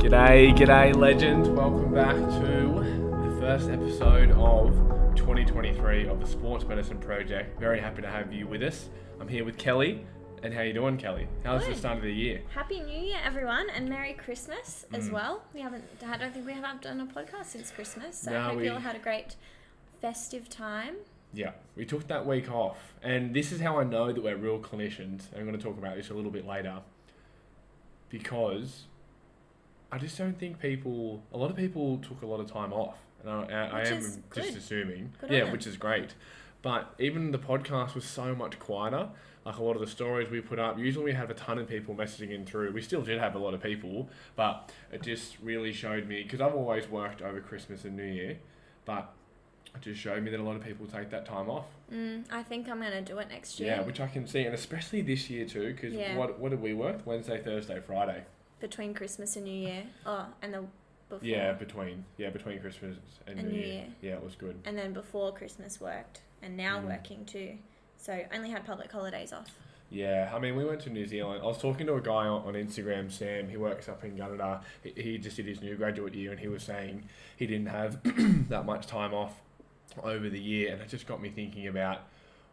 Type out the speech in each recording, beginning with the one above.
G'day legends, welcome back to the first episode of 2023 of the Sports Medicine Project. Very happy to have you with us. I'm here with Kelly, and how you doing, Kelly? How's the start of the year? Happy New Year, everyone, and Merry Christmas as well. I don't think we have done a podcast since Christmas, so I hope you all had a great festive time. Yeah, we took that week off, and this is how I know that we're real clinicians, and I'm going to talk about this a little bit later, because I just don't think a lot of people took a lot of time off, and I am just assuming. Which is great. But even the podcast was so much quieter. Like a lot of the stories we put up, usually we have a ton of people messaging in through. We still did have a lot of people, but it just really showed me, because I've always worked over Christmas and New Year, but it just showed me that a lot of people take that time off. I think I'm going to do it next year. Yeah, which I can see, and especially this year too, because what did we work? Wednesday, Thursday, Friday. Between Christmas and New Year. Oh, and the before. Yeah, between Christmas and New Year. Yeah, it was good. And then before Christmas worked, and now working too. So only had public holidays off. Yeah, I mean, we went to New Zealand. I was talking to a guy on Instagram, Sam. He works up in Gunnedah. He just did his new graduate year, and he was saying he didn't have that much time off over the year. And it just got me thinking about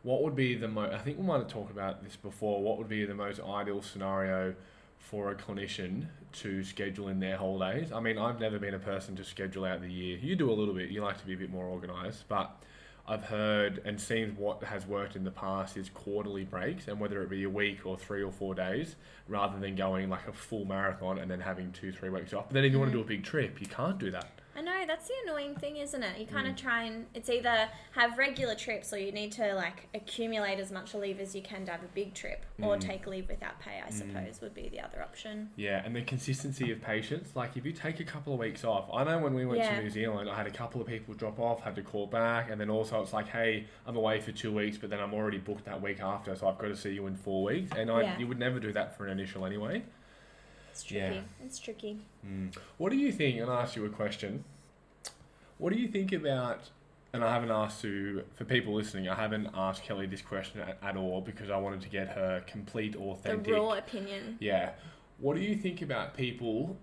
what would be the most... I think we might have talked about this before. What would be the most ideal scenario for a clinician to schedule in their holidays? I mean, I've never been a person to schedule out the year. You do a little bit. You like to be a bit more organised, but I've heard and seen what has worked in the past is quarterly breaks, and whether it be a week or 3 or 4 days, rather than going like a full marathon and then having 2-3 weeks off. But then if you want to do a big trip, you can't do that. I know, that's the annoying thing, isn't it? You kind of try and... It's either have regular trips, or you need to like accumulate as much leave as you can to have a big trip, or take leave without pay, I suppose, would be the other option. Yeah, and the consistency of patients. Like if you take a couple of weeks off... I know when we went to New Zealand, I had a couple of people drop off, had to call back, and then also it's like, hey, I'm away for 2 weeks, but then I'm already booked that week after, so I've got to see you in 4 weeks. And you would never do that for an initial anyway. It's tricky. Yeah. It's tricky. What do you think... And I'll ask you a question. What do you think about, and I haven't asked for people listening, I haven't asked Kelly this question at all, because I wanted to get her complete, authentic... The raw opinion. Yeah. What do you think about people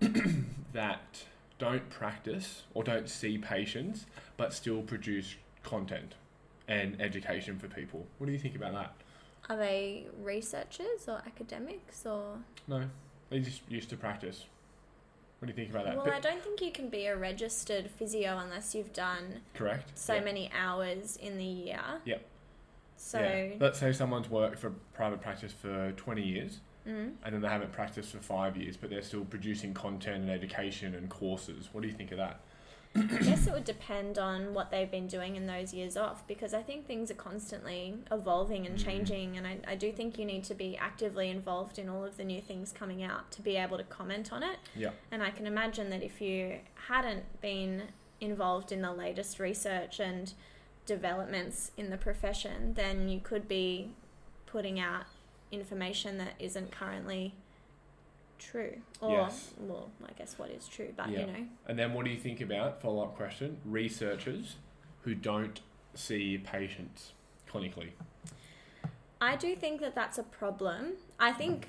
that don't practice or don't see patients, but still produce content and education for people? What do you think about that? Are they researchers or academics or...? No, they just used to practice. What do you think about that? Well, I don't think you can be a registered physio unless you've done many hours in the year. Yep. So let's say someone's worked for private practice for 20 years and then they haven't practiced for 5 years, but they're still producing content and education and courses. What do you think of that? I guess it would depend on what they've been doing in those years off, because I think things are constantly evolving and changing, and I do think you need to be actively involved in all of the new things coming out to be able to comment on it. Yeah. And I can imagine that if you hadn't been involved in the latest research and developments in the profession, then you could be putting out information that isn't currently true, or well, I guess what is true, but you know. And then what do you think about, follow-up question, researchers who don't see patients clinically? I do think that that's a problem. I think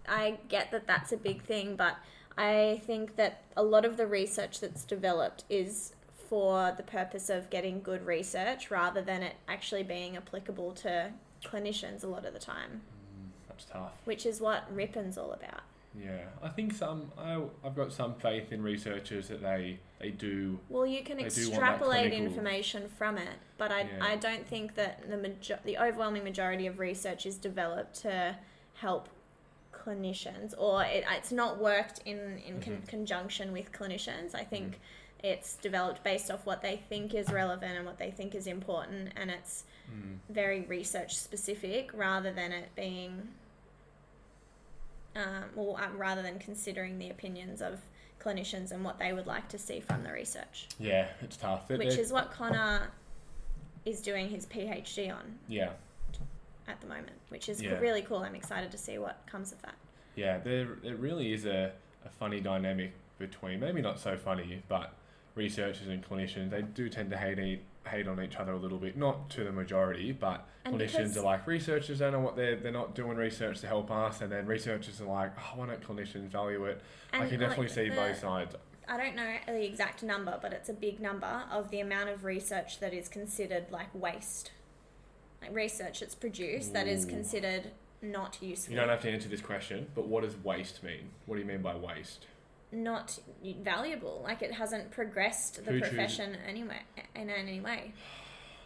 I get that that's a big thing, but I think that a lot of the research that's developed is for the purpose of getting good research rather than it actually being applicable to clinicians a lot of the time. That's tough. Which is what Rippon's all about. Yeah, I think I've got some faith in researchers that they do. Well, you can extrapolate information from it, but I don't think that the overwhelming majority of research is developed to help clinicians, or it's not worked in conjunction with clinicians. I think it's developed based off what they think is relevant and what they think is important, and it's very research specific rather than it being... rather than considering the opinions of clinicians and what they would like to see from the research. Yeah, it's tough. Which is what Connor is doing his PhD on. Yeah. At the moment, which is really cool. I'm excited to see what comes of that. Yeah, there really is a funny dynamic between, maybe not so funny, but researchers and clinicians. They do tend to hate hate on each other a little bit, not to the majority, but and clinicians are like, researchers don't know what they're not doing research to help us, and then researchers are like, oh, why don't clinicians value it? I can definitely see both sides. I don't know the exact number, but it's a big number of the amount of research that is considered like waste. Like research that's produced that is considered not useful. You don't have to answer this question, but what does waste mean? What do you mean by waste? Not valuable. Like it hasn't progressed the profession anyway, in any way.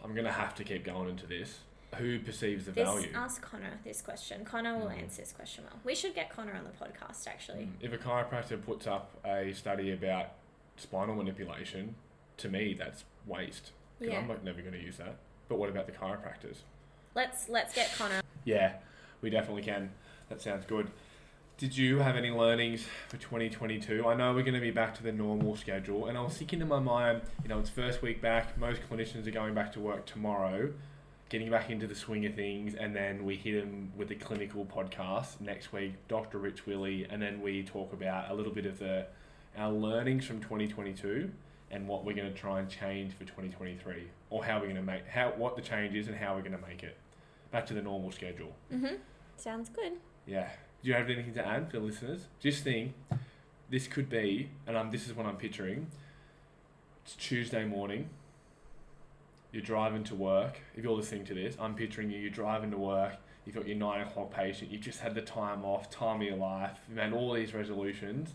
I'm going to have to keep going into this. Who perceives the value? Ask Connor this question. Connor will answer this question well. We should get Connor on the podcast, actually. If a chiropractor puts up a study about spinal manipulation, to me, that's waste. Because I'm never going to use that. But what about the chiropractors? Let's get Connor. Yeah, we definitely can. That sounds good. Did you have any learnings for 2022? I know we're going to be back to the normal schedule, and I was thinking in my mind, it's first week back. Most clinicians are going back to work tomorrow, getting back into the swing of things, and then we hit them with the clinical podcast next week, Dr. Rich Willie, and then we talk about a little bit of our learnings from 2022 and what we're going to try and change for 2023, or how we're going to what the change is and how we're going to make it back to the normal schedule. Sounds good. Yeah. Do you have anything to add for the listeners? Just think, this could be, and this is what I'm picturing. It's Tuesday morning. You're driving to work. If you're listening to this, I'm picturing you're driving to work. You've got your 9 o'clock patient. You've just had the time off, time of your life. You've made all these resolutions,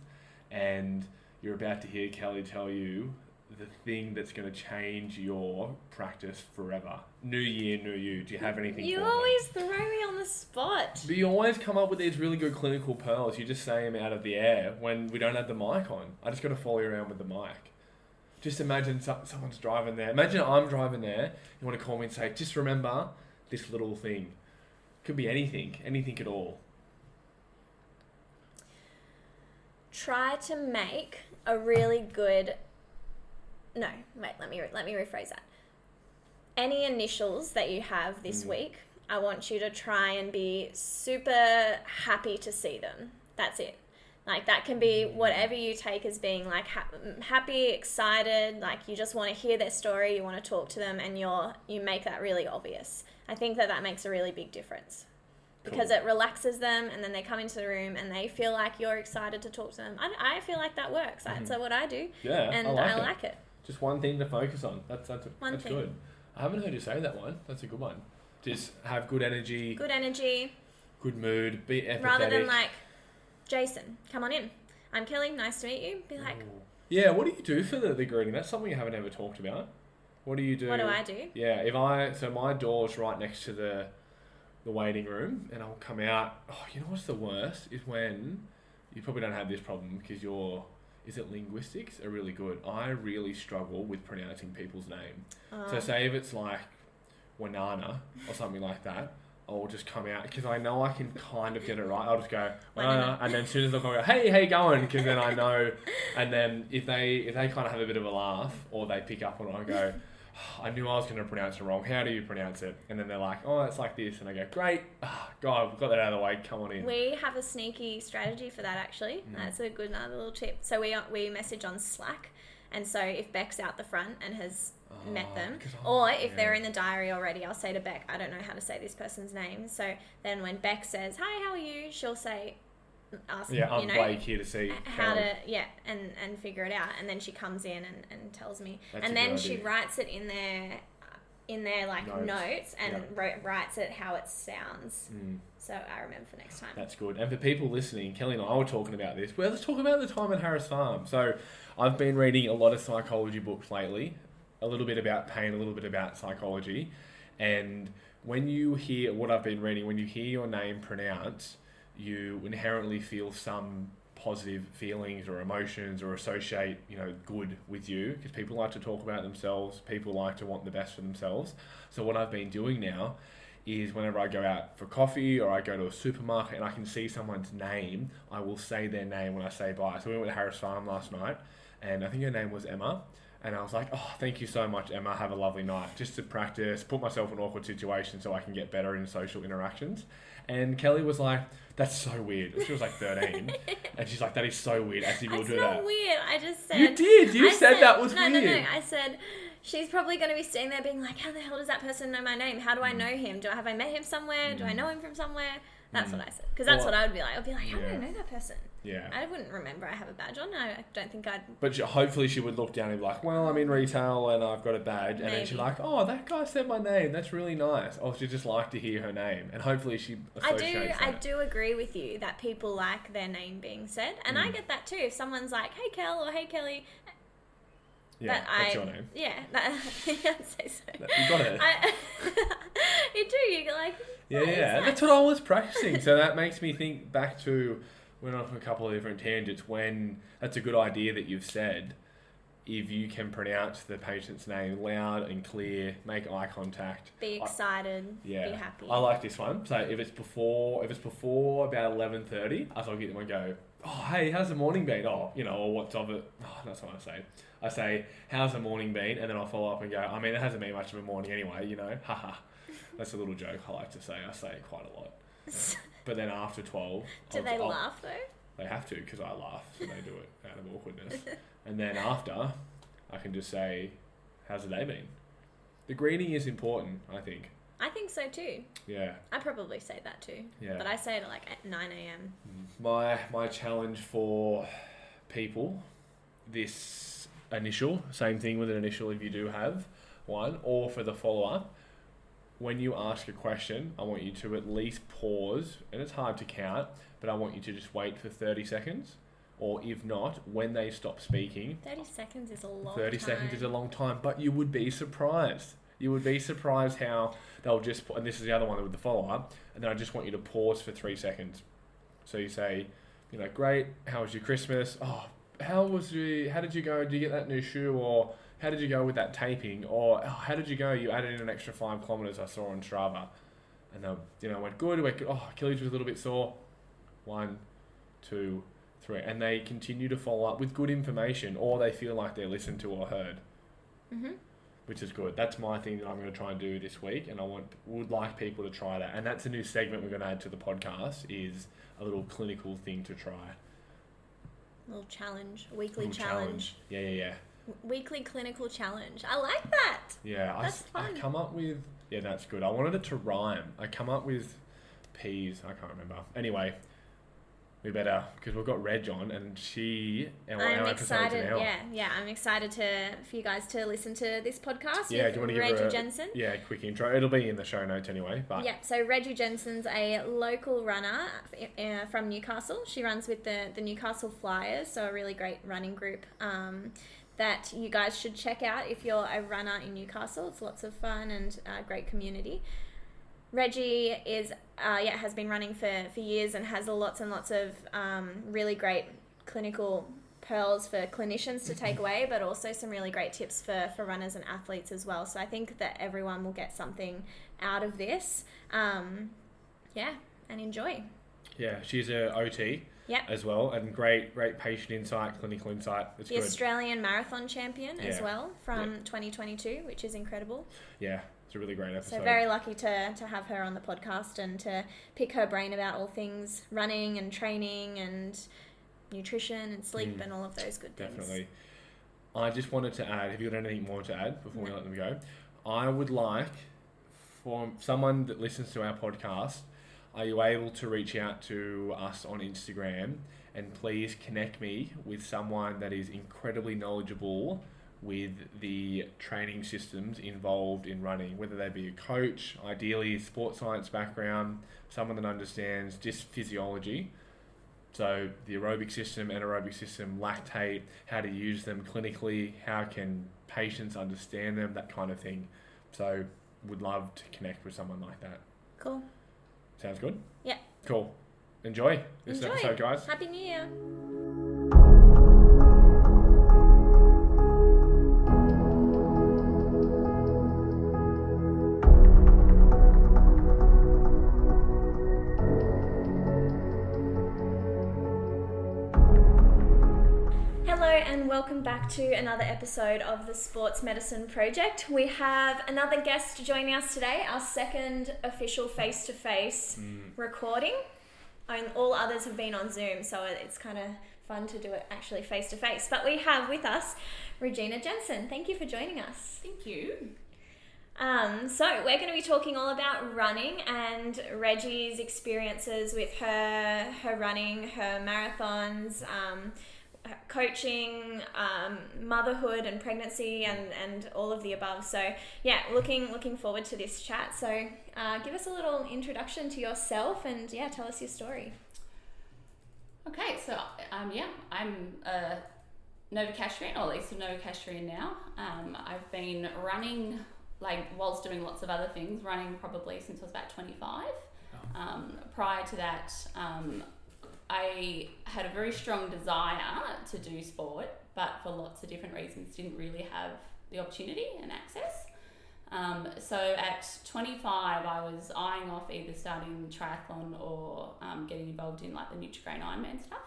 and you're about to hear Kelly tell you the thing that's going to change your practice forever. New year, new you. Do you have anything You for always throw me on the spot. But you always come up with these really good clinical pearls. You just say them out of the air when we don't have the mic on. I just got to follow you around with the mic. Just imagine someone's driving there. Imagine I'm driving there. You want to call me and say, just remember this little thing. Could be anything at all. Try to make a really good... No, wait, let me rephrase that. Any initials that you have this week, I want you to try and be super happy to see them. That's it. Like, that can be whatever you take as being, like, happy, excited, like, you just want to hear their story, you want to talk to them, and you make that really obvious. I think that makes a really big difference. Because it relaxes them, and then they come into the room, and they feel like you're excited to talk to them. I feel like that works. That's what I do. Yeah, and I like it. Just one thing to focus on. That's good. I haven't heard you say that one. That's a good one. Just have good energy. Good energy. Good mood. Be empathetic. Rather than like, Jason, come on in. I'm Kelly. Nice to meet you. Be like... Yeah, what do you do for the greeting? That's something you haven't ever talked about. What do you do? What do I do? Yeah, so my door's right next to the waiting room, and I'll come out. Oh, you know what's the worst? Is when... You probably don't have this problem because is it linguistics are really good. I really struggle with pronouncing people's name. So say if it's like Wanana or something like that, I'll just come out because I know I can kind of get it right. I'll just go Wanana, and then as soon as I go, hey, how you going? Because then I know. And then if they kind of have a bit of a laugh or they pick up on it, I go, I knew I was going to pronounce it wrong. How do you pronounce it? And then they're like, oh, it's like this. And I go, great. Oh, God, we've got that out of the way. Come on in. We have a sneaky strategy for that, actually. That's a good another little tip. So we message on Slack. And so if Beck's out the front and has met them, or if they're in the diary already, I'll say to Beck, I don't know how to say this person's name. So then when Beck says, hi, how are you? She'll say... I'm Blake here to see how to and figure it out, and then she comes in and tells me. That's and then she writes it in their like notes and writes it how it sounds. So I remember for next time. That's good. And for people listening, Kelly and I were talking about this. Well, let's talk about the time at Harris Farm. So I've been reading a lot of psychology books lately, a little bit about pain, a little bit about psychology, and when you hear what I've been reading, when you hear your name pronounced, you inherently feel some positive feelings or emotions or associate, good with you, because people like to talk about themselves. People like to want the best for themselves. So what I've been doing now is whenever I go out for coffee or I go to a supermarket and I can see someone's name, I will say their name when I say bye. So we went to Harris Farm last night, and I think her name was Emma. And I was like, oh, thank you so much, Emma. Have a lovely night. Just to practice, put myself in awkward situations so I can get better in social interactions. And Kelly was like, that's so weird. She was like 13. And she's like, that is so weird. As if you'll do that. That's not weird. I just said... You did. You said that was weird. No. I said, she's probably going to be sitting there being like, how the hell does that person know my name? How do I know him? Have I met him somewhere? Do I know him from somewhere? That's what I said. Because that's what I would be like. I'd be like, how do I know that person? Yeah. I wouldn't remember I have a badge on. I don't think I'd... But hopefully she would look down and be like, well, I'm in retail and I've got a badge. And then she's like, oh, that guy said my name. That's really nice. Or she'd just like to hear her name. And hopefully she associates I do agree with you that people like their name being said. And I get that too. If someone's like, hey, Kel, or hey, Kelly... Yeah, that's your name. Yeah, I'd say so. You got it. You do. You're like... Yeah. That's what I was practicing. So that makes me think back to... Went off a couple of different tangents when that's a good idea that you've said. If you can pronounce the patient's name loud and clear, make eye contact, be excited, be happy. I like this one. So if it's before about 11:30, I'll get them and go, oh hey, how's the morning been? Oh, or what's of it? Oh, that's what I say. I say, how's the morning been? And then I'll follow up and go, I mean, it hasn't been much of a morning anyway, haha. That's a little joke I like to say. I say it quite a lot. But then after 12... Do they laugh though? They have to, because I laugh, so they do it out of awkwardness. And then after, I can just say, how's the day been? The greeting is important, I think. I think so too. Yeah. I probably say that too. Yeah. But I say it at 9 a.m. My challenge for people, this initial, same thing with an initial if you do have one, or for the follow-up, when you ask a question, I want you to at least pause, and it's hard to count, but I want you to just wait for 30 seconds, or if not, when they stop speaking... 30 seconds is a long 30 seconds is a long time, but you would be surprised. You would be surprised how they'll just... And this is the other one with the follow-up, and then I just want you to pause for 3 seconds. So you say, great, how was your Christmas? Oh, how did you go? Did you get that new shoe? Or... how did you go with that taping? Or how did you go? You added in an extra 5 kilometers I saw on Strava. And they, went good. Achilles was a little bit sore. 1, 2, 3. And they continue to follow up with good information, or they feel like they're listened to or heard. Mm-hmm. Which is good. That's my thing that I'm going to try and do this week. And would like people to try that. And that's a new segment we're going to add to the podcast, is a little clinical thing to try. A little challenge. A weekly challenge. Yeah. Weekly clinical challenge. I like that. Yeah, that's fun. I come up with... Yeah, that's good. I wanted it to rhyme. I come up with P's. I can't remember. Anyway, we better... Because we've got Reg on, and she... I'm excited. Yeah. I'm excited for you guys to listen to this podcast with Regina Jenson. Yeah, quick intro. It'll be in the show notes anyway. But yeah, so Regina Jenson's a local runner from Newcastle. She runs with the Newcastle Flyers, so a really great running group. That you guys should check out if you're a runner in Newcastle. It's lots of fun and great community. Reggie has been running for years and has lots and lots of really great clinical pearls for clinicians to take away, but also some really great tips for runners and athletes as well. So I think that everyone will get something out of this. And enjoy. Yeah, she's a OT. Yep. As well, and great patient insight, clinical insight. It's the good. Australian Marathon Champion as well from 2022, which is incredible. Yeah, it's a really great episode. So very lucky to have her on the podcast and to pick her brain about all things running and training and nutrition and sleep and all of those good things. Definitely. I just wanted to add, have you got anything more to add before we let them go? I would like, for someone that listens to our podcast, are you able to reach out to us on Instagram and please connect me with someone that is incredibly knowledgeable with the training systems involved in running, whether they be a coach, ideally sports science background, someone that understands just physiology. So the aerobic system, anaerobic system, lactate, how to use them clinically, how can patients understand them, that kind of thing. So would love to connect with someone like that. Cool. Sounds good? Yeah. Cool. Enjoy this episode, guys. Happy New Year. Hello and welcome back to another episode of the Sports Medicine Project. We have another guest joining us today, our second official face-to-face recording. all others have been on Zoom, so it's kind of fun to do it actually face to face. But we have with us Regina Jenson. Thank you for joining us. Thank you. So we're going to be talking all about running and Reggie's experiences with her running, her marathons, coaching, motherhood and pregnancy, and all of the above. So yeah, looking forward to this chat. So give us a little introduction to yourself and tell us your story. Okay, so I'm a Novocastrian, or at least a Novocastrian now. I've been running, whilst doing lots of other things, running probably since I was about 25. Prior to that, I had a very strong desire to do sport, but for lots of different reasons didn't really have the opportunity and access. So at 25, I was eyeing off either starting triathlon or getting involved in the Nutri-Grain Ironman stuff.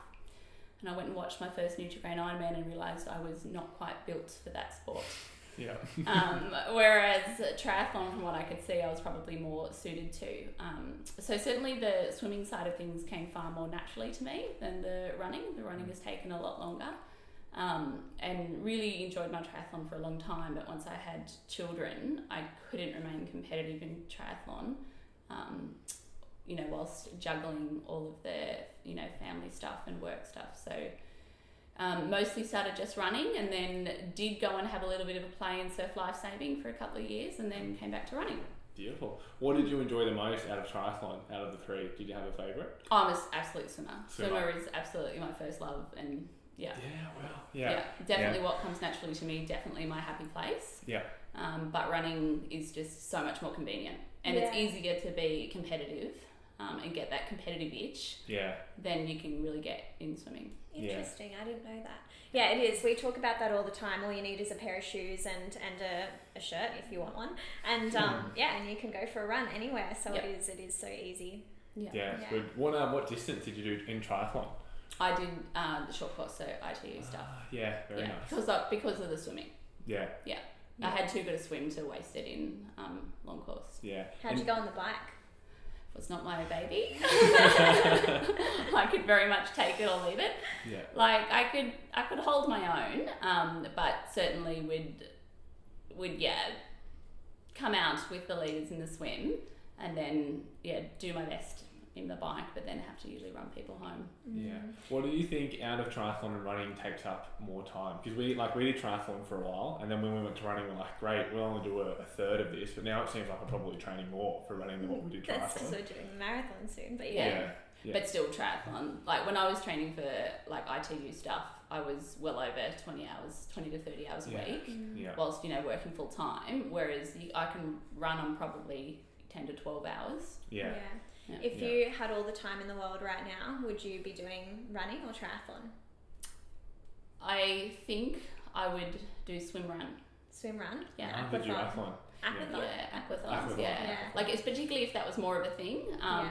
And I went and watched my first Nutri-Grain Ironman and realised I was not quite built for that sport. Yeah. Whereas triathlon, from what I could see, I was probably more suited to. So certainly the swimming side of things came far more naturally to me than the running. The running has taken a lot longer. And really enjoyed my triathlon for a long time, but once I had children, I couldn't remain competitive in triathlon, whilst juggling all of the, family stuff and work stuff. So mostly started just running, and then did go and have a little bit of a play in surf lifesaving for a couple of years, and then came back to running. Beautiful. What did you enjoy the most out of triathlon, out of the three? Did you have a favourite? I'm an absolute swimmer. Swimmer is absolutely my first love, and yeah, definitely what comes naturally to me, definitely my happy place. Yeah. But running is just so much more convenient, and it's easier to be competitive and get that competitive itch than you can really get in swimming. Interesting. I didn't know that. Yeah, it is. We talk about that all the time. All you need is a pair of shoes and a shirt if you want one, and and you can go for a run anywhere. So it is so easy. Yeah. Good. What distance did you do in triathlon? I did the short course, so ITU stuff. Very nice. Because of the swimming. Yeah. I had too good a swim to waste it in long course. Yeah. How'd you go on the bike? It was not my baby. I could very much take it or leave it. Yeah. I could hold my own, but certainly would come out with the leaders in the swim, and then do my best in the bike, but then have to usually run people home. Yeah. What do you think out of triathlon and running takes up more time? Because we did triathlon for a while, and then when we went to running, we're like, great, we'll only do a third of this, but now it seems like I'm probably training more for running than what we did triathlon. That's because we're doing a marathon soon, but But still triathlon. When I was training for ITU stuff, I was well over 20 to 30 hours a week, whilst working full time, whereas I can run on probably 10 to 12 hours. Yeah. If you had all the time in the world right now, would you be doing running or triathlon? I think I would do swim run. Swim run? Yeah. Aquathon. Aquathons, it's particularly if that was more of a thing,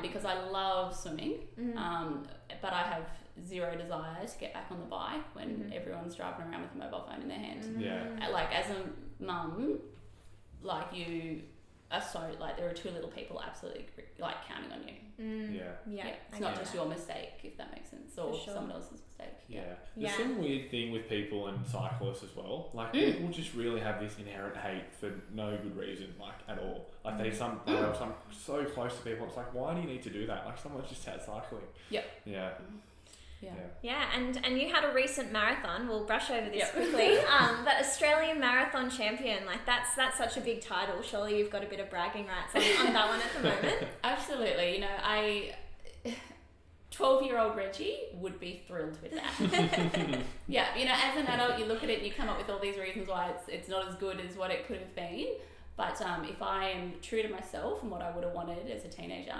because I love swimming, but I have zero desire to get back on the bike when everyone's driving around with a mobile phone in their hand. As a mum, you are so there are too little people absolutely counting on you. It's not just your mistake, if that makes sense, or someone else's mistake. There's some weird thing with people and cyclists as well. People just really have this inherent hate for no good reason, at all. They're so close to people. It's why do you need to do that? Someone's just out cycling. And you had a recent marathon. We'll brush over this quickly. But Australian marathon champion, that's such a big title. Surely you've got a bit of bragging rights on that one at the moment. Absolutely. 12-year-old Reggie would be thrilled with that. As an adult, you look at it and you come up with all these reasons why it's not as good as what it could have been. But if I am true to myself and what I would have wanted as a teenager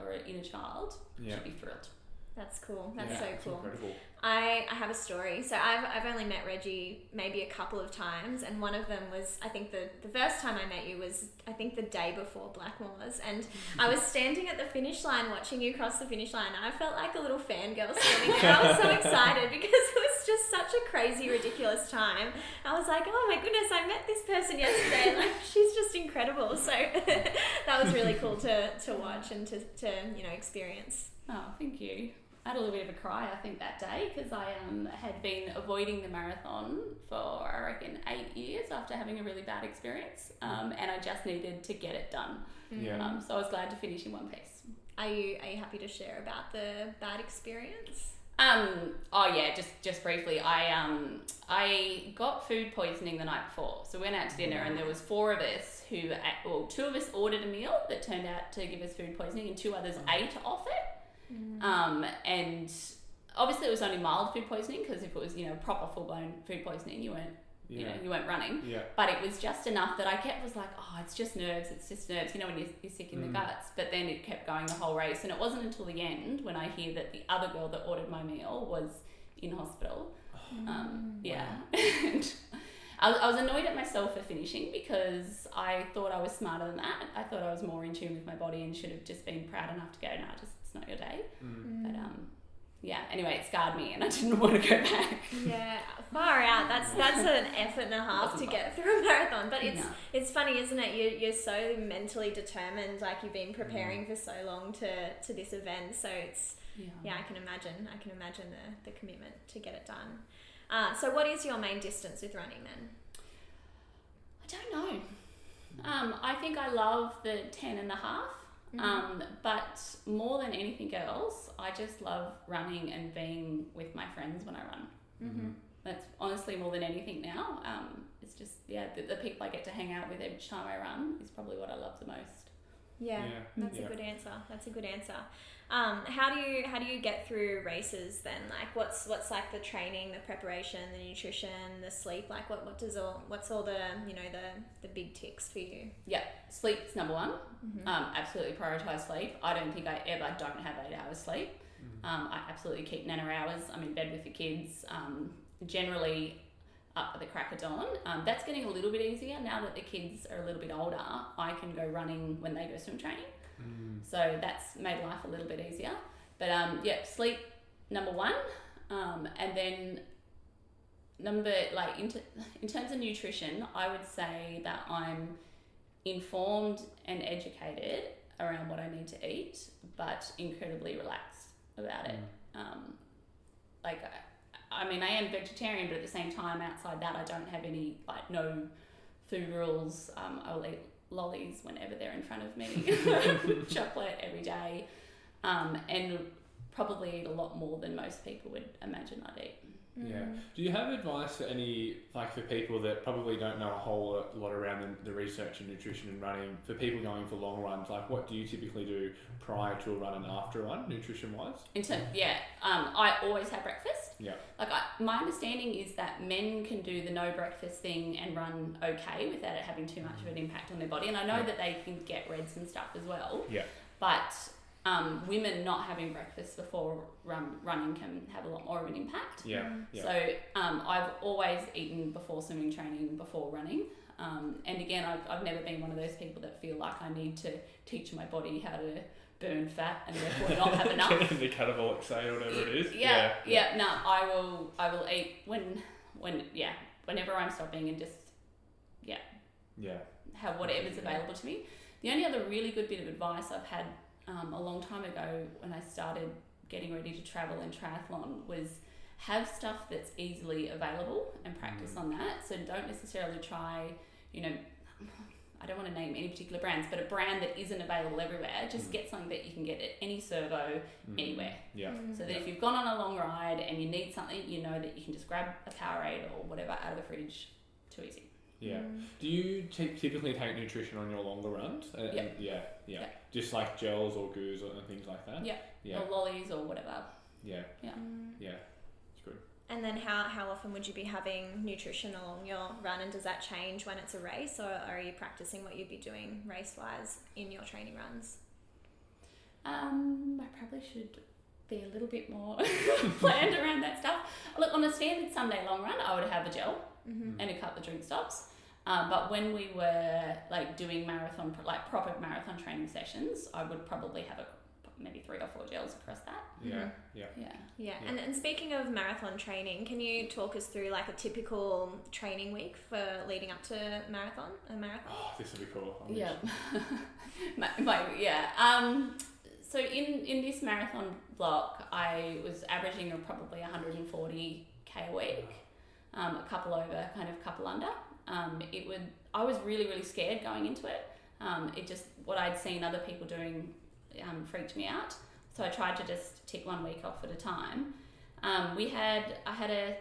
or an inner child, she'd be thrilled. That's cool. That's so cool. Incredible. I have a story. So I've only met Reggie maybe a couple of times, and one of them was, I think the first time I met you was, I think, the day before Blackmores, and I was standing at the finish line watching you cross the finish line, and I felt like a little fangirl standing there. I was so excited because it was just such a crazy, ridiculous time. I was like, oh my goodness, I met this person yesterday, and she's just incredible. So that was really cool to watch and to experience. Oh, thank you. had a little bit of a cry, I think, that day, because I had been avoiding the marathon for, I reckon, 8 years after having a really bad experience, and I just needed to get it done. Yeah. So I was glad to finish in one piece. Are you happy to share about the bad experience? Just briefly, I got food poisoning the night before. So we went out to dinner, and there was 4 of us who, 2 of us ordered a meal that turned out to give us food poisoning, and 2 others ate off it. And obviously it was only mild food poisoning, because if it was, proper full-blown food poisoning, you weren't running. Yeah. But it was just enough that I was like, it's just nerves, when you're sick in the guts. But then it kept going the whole race, and it wasn't until the end when I hear that the other girl that ordered my meal was in hospital. And I was annoyed at myself for finishing, because I thought I was smarter than that. I thought I was more in tune with my body and should have just been proud enough to go, no, it's not your day. But anyway, it scarred me, and I didn't want to go back. Yeah, far out. That's an effort and a half to get through a marathon. But it's funny, isn't it? You're so mentally determined, like you've been preparing for so long to this event. So it's I can imagine the commitment to get it done. So what is your main distance with running then? I don't know. I think I love the 10.5. But more than anything else, I just love running and being with my friends when I run. That's honestly more than anything now. It's just, the people I get to hang out with each time I run is probably what I love the most. That's a good answer. How do you get through races then? Like what's like the training, the preparation, the nutrition, the sleep? Like what's all the the big ticks for you? Yeah, sleep's number one. Absolutely prioritize sleep. I don't think I ever don't have 8 hours sleep. I absolutely keep nana hours. I'm in bed with the kids. Generally up at the crack of dawn. That's getting a little bit easier now that the kids are a little bit older. I can go running when they go swim training. So that's made life a little bit easier. But sleep number one. And then in terms of nutrition, I would say that I'm informed and educated around what I need to eat, but incredibly relaxed about it. I am vegetarian, but at the same time, outside that, I don't have any, no food rules. I will eat lollies whenever they're in front of me, chocolate every day, and probably eat a lot more than most people would imagine I'd eat. Yeah. Do you have advice for for people that probably don't know a whole lot around the research in nutrition and running, for people going for long runs? What do you typically do prior to a run and after a run, nutrition-wise? I always have breakfast. Yeah. My understanding is that men can do the no breakfast thing and run okay without it having too much of an impact on their body. And I know that they can get reds and stuff as well. Yeah. But women not having breakfast before running can have a lot more of an impact. Yeah. So I've always eaten before swimming training, before running. And again, I've never been one of those people that feel like I need to teach my body how to burn fat and therefore not have enough. The catabolic say or whatever it is. No, I will eat whenever I'm stopping and just have whatever's available to me. The only other really good bit of advice I've had a long time ago when I started getting ready to travel in triathlon was have stuff that's easily available and practice on that. So don't necessarily try, I don't want to name any particular brands, but a brand that isn't available everywhere. Just get something that you can get at any servo, anywhere. Yeah. So that if you've gone on a long ride and you need something, you know that you can just grab a Powerade or whatever out of the fridge. Too easy. Yeah. Do you typically take nutrition on your longer runs? Yeah. Just like gels or goos and things like that? Yeah. Or lollies or whatever. Yeah. It's good. And then how often would you be having nutrition along your run, and does that change when it's a race, or are you practicing what you'd be doing race-wise in your training runs? I probably should be a little bit more planned around that stuff. Look, on a standard Sunday long run, I would have a gel and a couple of drink stops. But when we were doing marathon, proper marathon training sessions, I would probably have maybe 3 or 4 gels across that. Yeah. And speaking of marathon training, can you talk us through a typical training week for leading up to a marathon? Oh, this would be cool. So in this marathon block, I was averaging probably 140k a week, a couple over, kind of couple under. I was really, really scared going into it. What I'd seen other people doing freaked me out. So I tried to just tick 1 week off at a time. I had a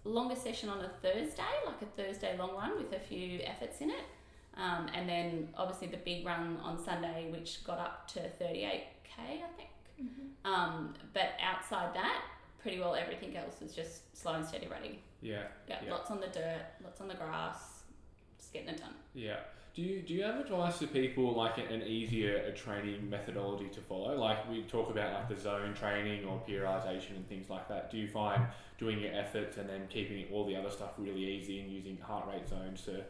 longer session on a Thursday, like a Thursday long run with a few efforts in it. And then obviously the big run on Sunday, which got up to 38k, I think. Mm-hmm. But outside that, pretty well everything else was just slow and steady running. Yeah. Lots on the dirt, lots on the grass, just getting it done. Yeah. Do you have advice to people like an easier training methodology to follow? Like we talk about like the zone training or periodization and things like that. Do you find doing your efforts and then keeping all the other stuff really easy and using heart rate zones to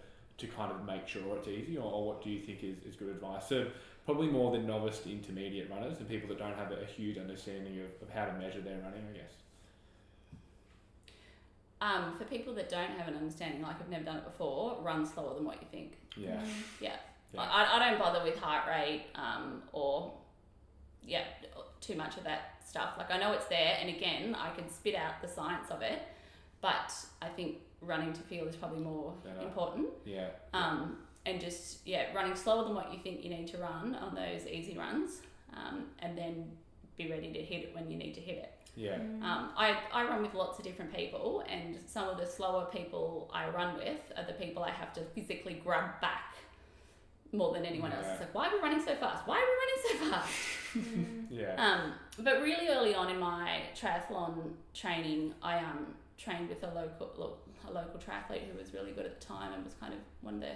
kind of make sure it's easy, or what do you think is good advice? So probably more than novice to intermediate runners and people that don't have a huge understanding of how to measure their running, I guess. For people that don't have an understanding, like I've never done it before, run slower than what you think. Yeah. Yeah. I don't bother with heart rate or too much of that stuff. Like I know it's there, and again, I can spit out the science of it, but I think running to feel is probably more important. Yeah. And just running slower than what you think you need to run on those easy runs, and then be ready to hit it when you need to hit it. Yeah. I run with lots of different people, and some of the slower people I run with are the people I have to physically grab back more than anyone else. It's like, why are we running so fast? Why are we running so fast? Yeah. But really early on in my triathlon training, I trained with a local triathlete who was really good at the time and was kind of one of the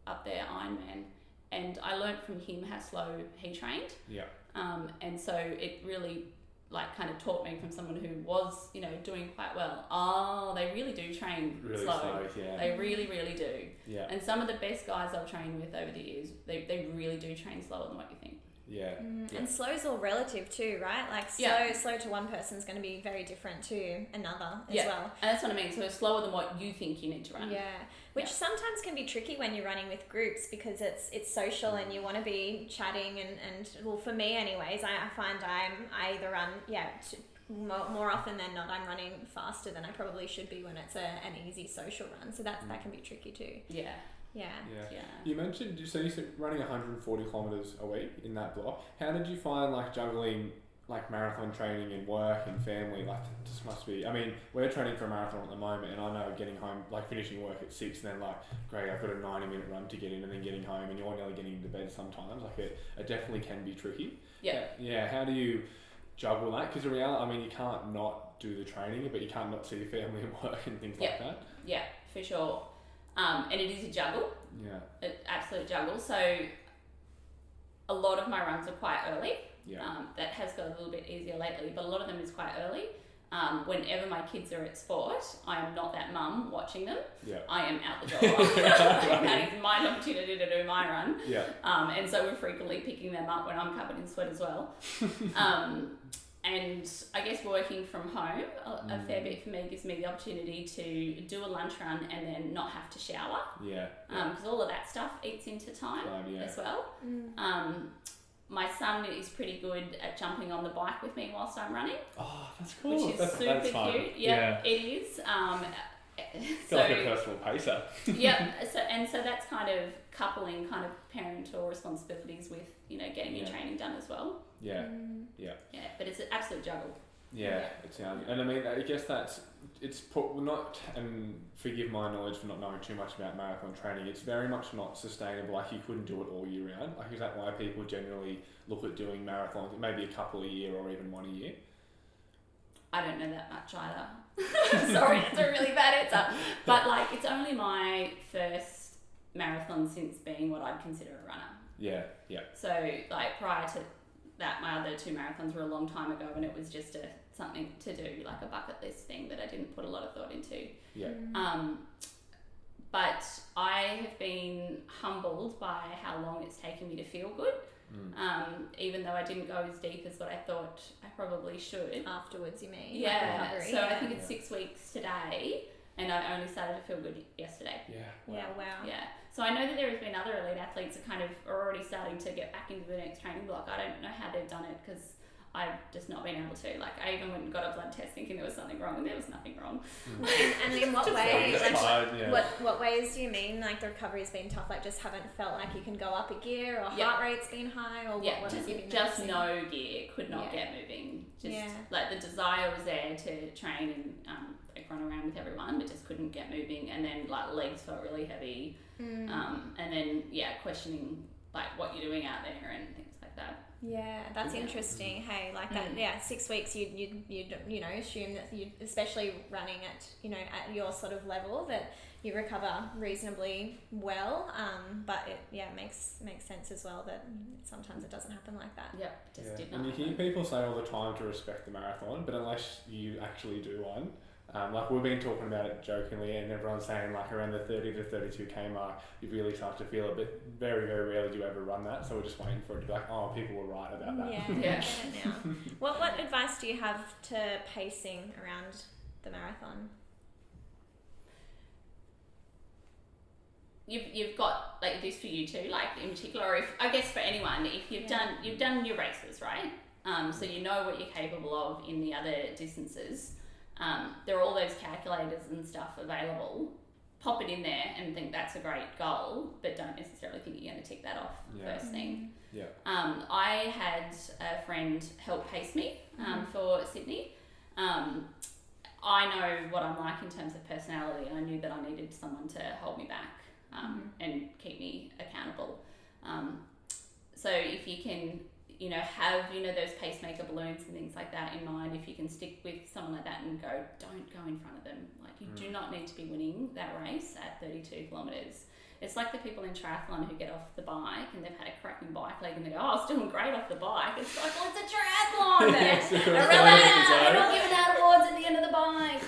up there Ironman, and I learned from him how slow he trained. Yeah. And so it really kind of taught me from someone who was, doing quite well. Oh, they really do train really slow. Yeah. They really, really do. Yeah. And some of the best guys I've trained with over the years, they really do train slower than what you think. Yeah. And slow's all relative too, right? Like slow to one person is going to be very different to another as well. And that's what I mean. So it's slower than what you think you need to run. Yeah. Which sometimes can be tricky when you're running with groups because it's social and you want to be chatting and well, for me anyways, I find I either run more often than not I'm running faster than I probably should be when it's an easy social run. So that can be tricky too. Yeah. You mentioned, so you said running 140 kilometers a week in that block. How did you find juggling marathon training and work and family? This must be, I mean, we're training for a marathon at the moment, and I know getting home, finishing work at 6 and then great, I've got a 90-minute run to get in, and then getting home and you're nearly getting into bed sometimes. It definitely can be tricky. Yeah. How do you juggle that? Because the reality, I mean, you can't not do the training, but you can't not see your family and work and things like that. Yeah, for sure. And it is a juggle. Yeah. An absolute juggle. So a lot of my runs are quite early. Yeah. That has got a little bit easier lately, but a lot of them is quite early. Whenever my kids are at sport, I am not that mum watching them. Yeah. I am out the door. That is my opportunity to do my run. Yeah. And so we're frequently picking them up when I'm covered in sweat as well. And I guess working from home a fair bit for me gives me the opportunity to do a lunch run and then not have to shower. Yeah. Because all of that stuff eats into time as well. My son is pretty good at jumping on the bike with me whilst I'm running. Oh, that's cool. Which is super cute. Yeah, it is. So like a personal pacer. So that's kind of coupling kind of parental responsibilities with, getting your training done as well. Yeah. But it's an absolute juggle. Yeah, it sounds, and I mean, I guess not, and forgive my knowledge for not knowing too much about marathon training, it's very much not sustainable. You couldn't do it all year round. Is that why people generally look at doing marathons, maybe a couple a year or even one a year? I don't know that much either. Sorry, that's a really bad answer. But it's only my first marathon since being what I'd consider a runner. Yeah. So prior to that, my other 2 marathons were a long time ago, and it was just something to do, a bucket list thing that I didn't put a lot of thought into. Yeah. But I have been humbled by how long it's taken me to feel good. Even though I didn't go as deep as what I thought I probably should. Afterwards, you mean? Yeah. So I think it's 6 weeks today, and I only started to feel good yesterday. Yeah. Yeah. Wow. Yeah. So I know that there has been other elite athletes that kind of are already starting to get back into the next training block. I don't know how they've done it because I've just not been able to. Like, I even went and got a blood test thinking there was something wrong, and there was nothing wrong. And in what way? What ways do you mean? Like, the recovery's been tough? Like, just haven't felt like you can go up a gear, or heart rate's been high, or what have you been noticing? No gear, could not get moving. Just like the desire was there to train and like run around with everyone, but just couldn't get moving. And then like legs felt really heavy, and then questioning like what you're doing out there and things like that. Yeah, that's interesting. Hey, like that. Yeah, 6 weeks. You assume that you, especially running at your sort of level, that you recover reasonably well. But it makes sense as well that sometimes it doesn't happen like that. Yep, did not. And you hear people say all the time to respect the marathon, but unless you actually do one. Like we've been talking about it jokingly, and everyone's saying like around the 30 to 32k mark, you really start to feel it, but very, very rarely do you ever run that. So we're just waiting for it to be like, oh, people were right about that. Yeah, I get it now. What advice do you have to pacing around the marathon? You've got like this for you too, like in particular, or if I guess for anyone, if you've done your races, right? So you know what you're capable of in the other distances. There are all those calculators and stuff available. Pop it in there and think that's a great goal, but don't necessarily think you're going to tick that off first thing. Yeah. I had a friend help pace me for Sydney. I know what I'm like in terms of personality, and I knew that I needed someone to hold me back and keep me accountable. So if you can have, those pacemaker balloons and things like that in mind, if you can stick with someone like that and don't go in front of them. Like, you do not need to be winning that race at 32 kilometres. It's like the people in triathlon who get off the bike and they've had a cracking bike leg and they go, oh, I was doing great off the bike. It's like, well, it's a triathlon. They're not giving out awards at the end of the bike.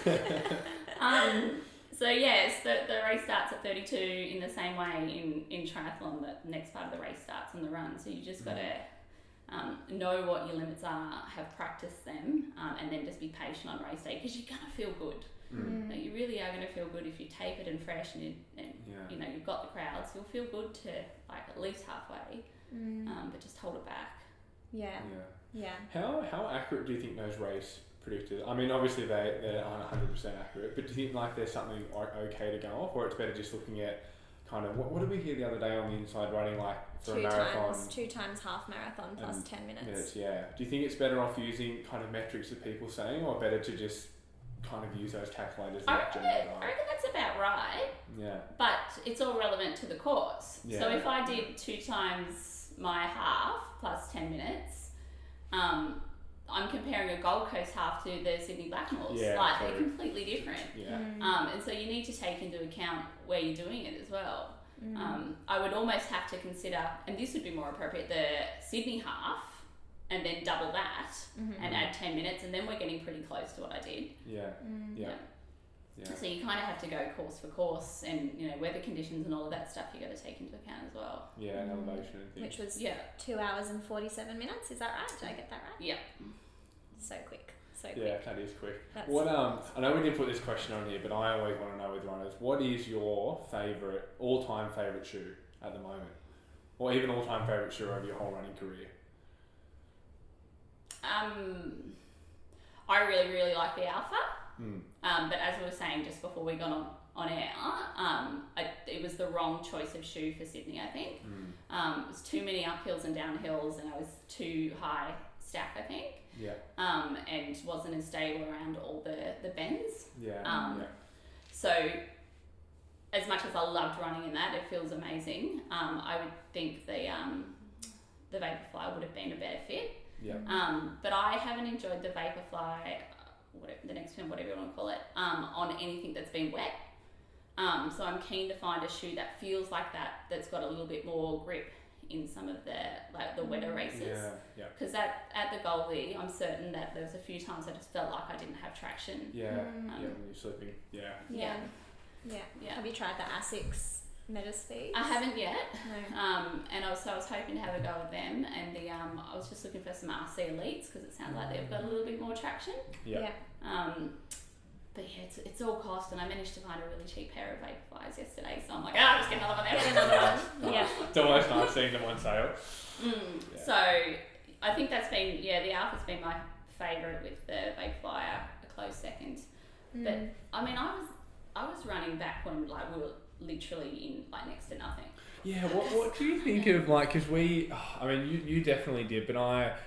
So yes, the race starts at 32 in the same way in triathlon that the next part of the race starts on the run. So you just got to know what your limits are, have practiced them, and then just be patient on race day, because you're going to feel good. Like, you really are going to feel good if you tapered and fresh and you've got the crowds. You'll feel good to like at least halfway, but just hold it back. Yeah. How accurate do you think those race predictors? I mean, obviously they aren't 100% accurate, but do you think like there's something okay to go off, or it's better just looking at kind of what did we hear the other day on the inside running, like for a marathon? 2 times half marathon plus 10 minutes. Yeah. Do you think it's better off using kind of metrics that people saying, or better to just kind of use those calculators? I reckon that's about right. Yeah. But it's all relevant to the course. Yeah. So if I did 2 times my half plus 10 minutes, I'm comparing a Gold Coast half to the Sydney Blackmores. They're completely different. Yeah. And so you need to take into account where you're doing it as well. I would almost have to consider, and this would be more appropriate, the Sydney half, and then double that and add 10 minutes, and then we're getting pretty close to what I did. Yeah. So you kind of have to go course for course, and weather conditions and all of that stuff you got to take into account as well. Yeah, and elevation and things. Which was 2 hours and 47 minutes. Is that right? Did I get that right? Yeah. So quick. Yeah, that is quick. What I know we didn't put this question on here, but I always want to know with runners, what is your all-time favourite shoe at the moment, or even all-time favourite shoe over your whole running career? I really, really like the Alpha. But as we were saying just before we got on air, it was the wrong choice of shoe for Sydney, I think. It was too many uphills and downhills, and I was too high stack, I think. Yeah. And wasn't as stable around all the bends. So as much as I loved running in that, it feels amazing. I would think the Vaporfly would have been a better fit. But I haven't enjoyed the Vaporfly, the next one, whatever you want to call it, on anything that's been wet. So I'm keen to find a shoe that feels like that's got a little bit more grip in some of the wetter races. Because at the Goldie, I'm certain that there was a few times I just felt like I didn't have traction. When you're slipping. Yeah. Have you tried the Asics Metaspeed? I haven't yet. No. And I was hoping to have a go with them, and I was just looking for some RC Elites because it sounds like they've got a little bit more traction. But yeah, it's all cost, and I managed to find a really cheap pair of Vaporflies yesterday, so I'm like, I'll just get another one there. Get another one. Yeah. It's always nice seeing them on sale. Yeah. So I think that's been, the Alpha's been my favourite, with the Vaporfly a close second. But I mean, I was running back when like we were literally in like next to nothing. Yeah, what do you think of, like, because you definitely did, but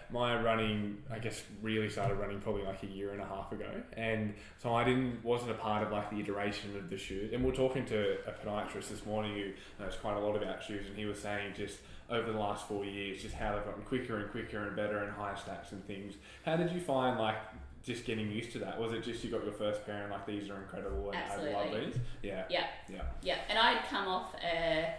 my running, I guess, really started running probably like a year and a half ago, and so wasn't a part of like the iteration of the shoes. And we're talking to a podiatrist this morning who knows quite a lot about shoes, and he was saying just over the last 4 years, just how they've gotten quicker and quicker and better and higher stacks and things. How did you find like just getting used to that? Was it just you got your first pair and like these are incredible and Absolutely. I love these? Yeah. And I'd come off a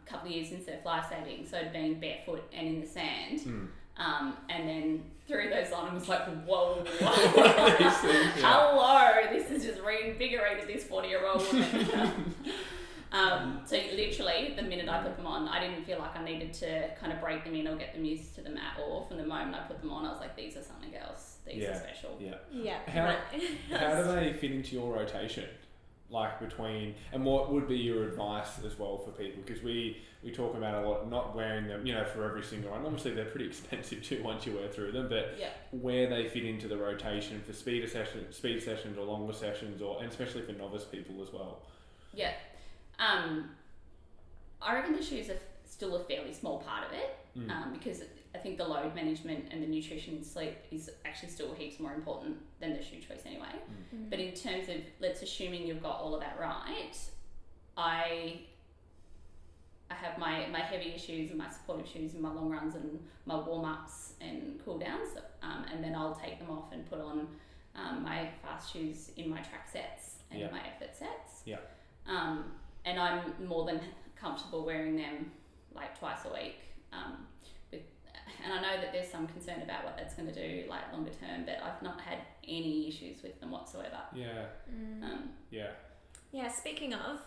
couple of years in surf lifesaving, so I'd been barefoot and in the sand, and then threw those on and was like, whoa, hello, this has just reinvigorated this 40-year-old woman. So literally, the minute I put them on, I didn't feel like I needed to kind of break them in or get them used to them at all. From the moment I put them on, I was like, these are something else. These are special. Yeah. How do they fit into your rotation? Like between, and what would be your advice as well for people? Because we talk about a lot, not wearing them, for every single run. Obviously, they're pretty expensive too once you wear through them, but where they fit into the rotation for speed sessions or longer sessions, and especially for novice people as well. Yeah. I reckon the shoes are still a fairly small part of it, because I think the load management and the nutrition and sleep is actually still heaps more important than the shoe choice anyway. But in terms of, let's assuming you've got all of that right, I have my heavier shoes and my supportive shoes and my long runs and my warm-ups and cool-downs, and then I'll take them off and put on my fast shoes in my track sets and my effort sets. And I'm more than comfortable wearing them like twice a week. And I know that there's some concern about what that's going to do like longer term, but I've not had any issues with them whatsoever. Yeah, speaking of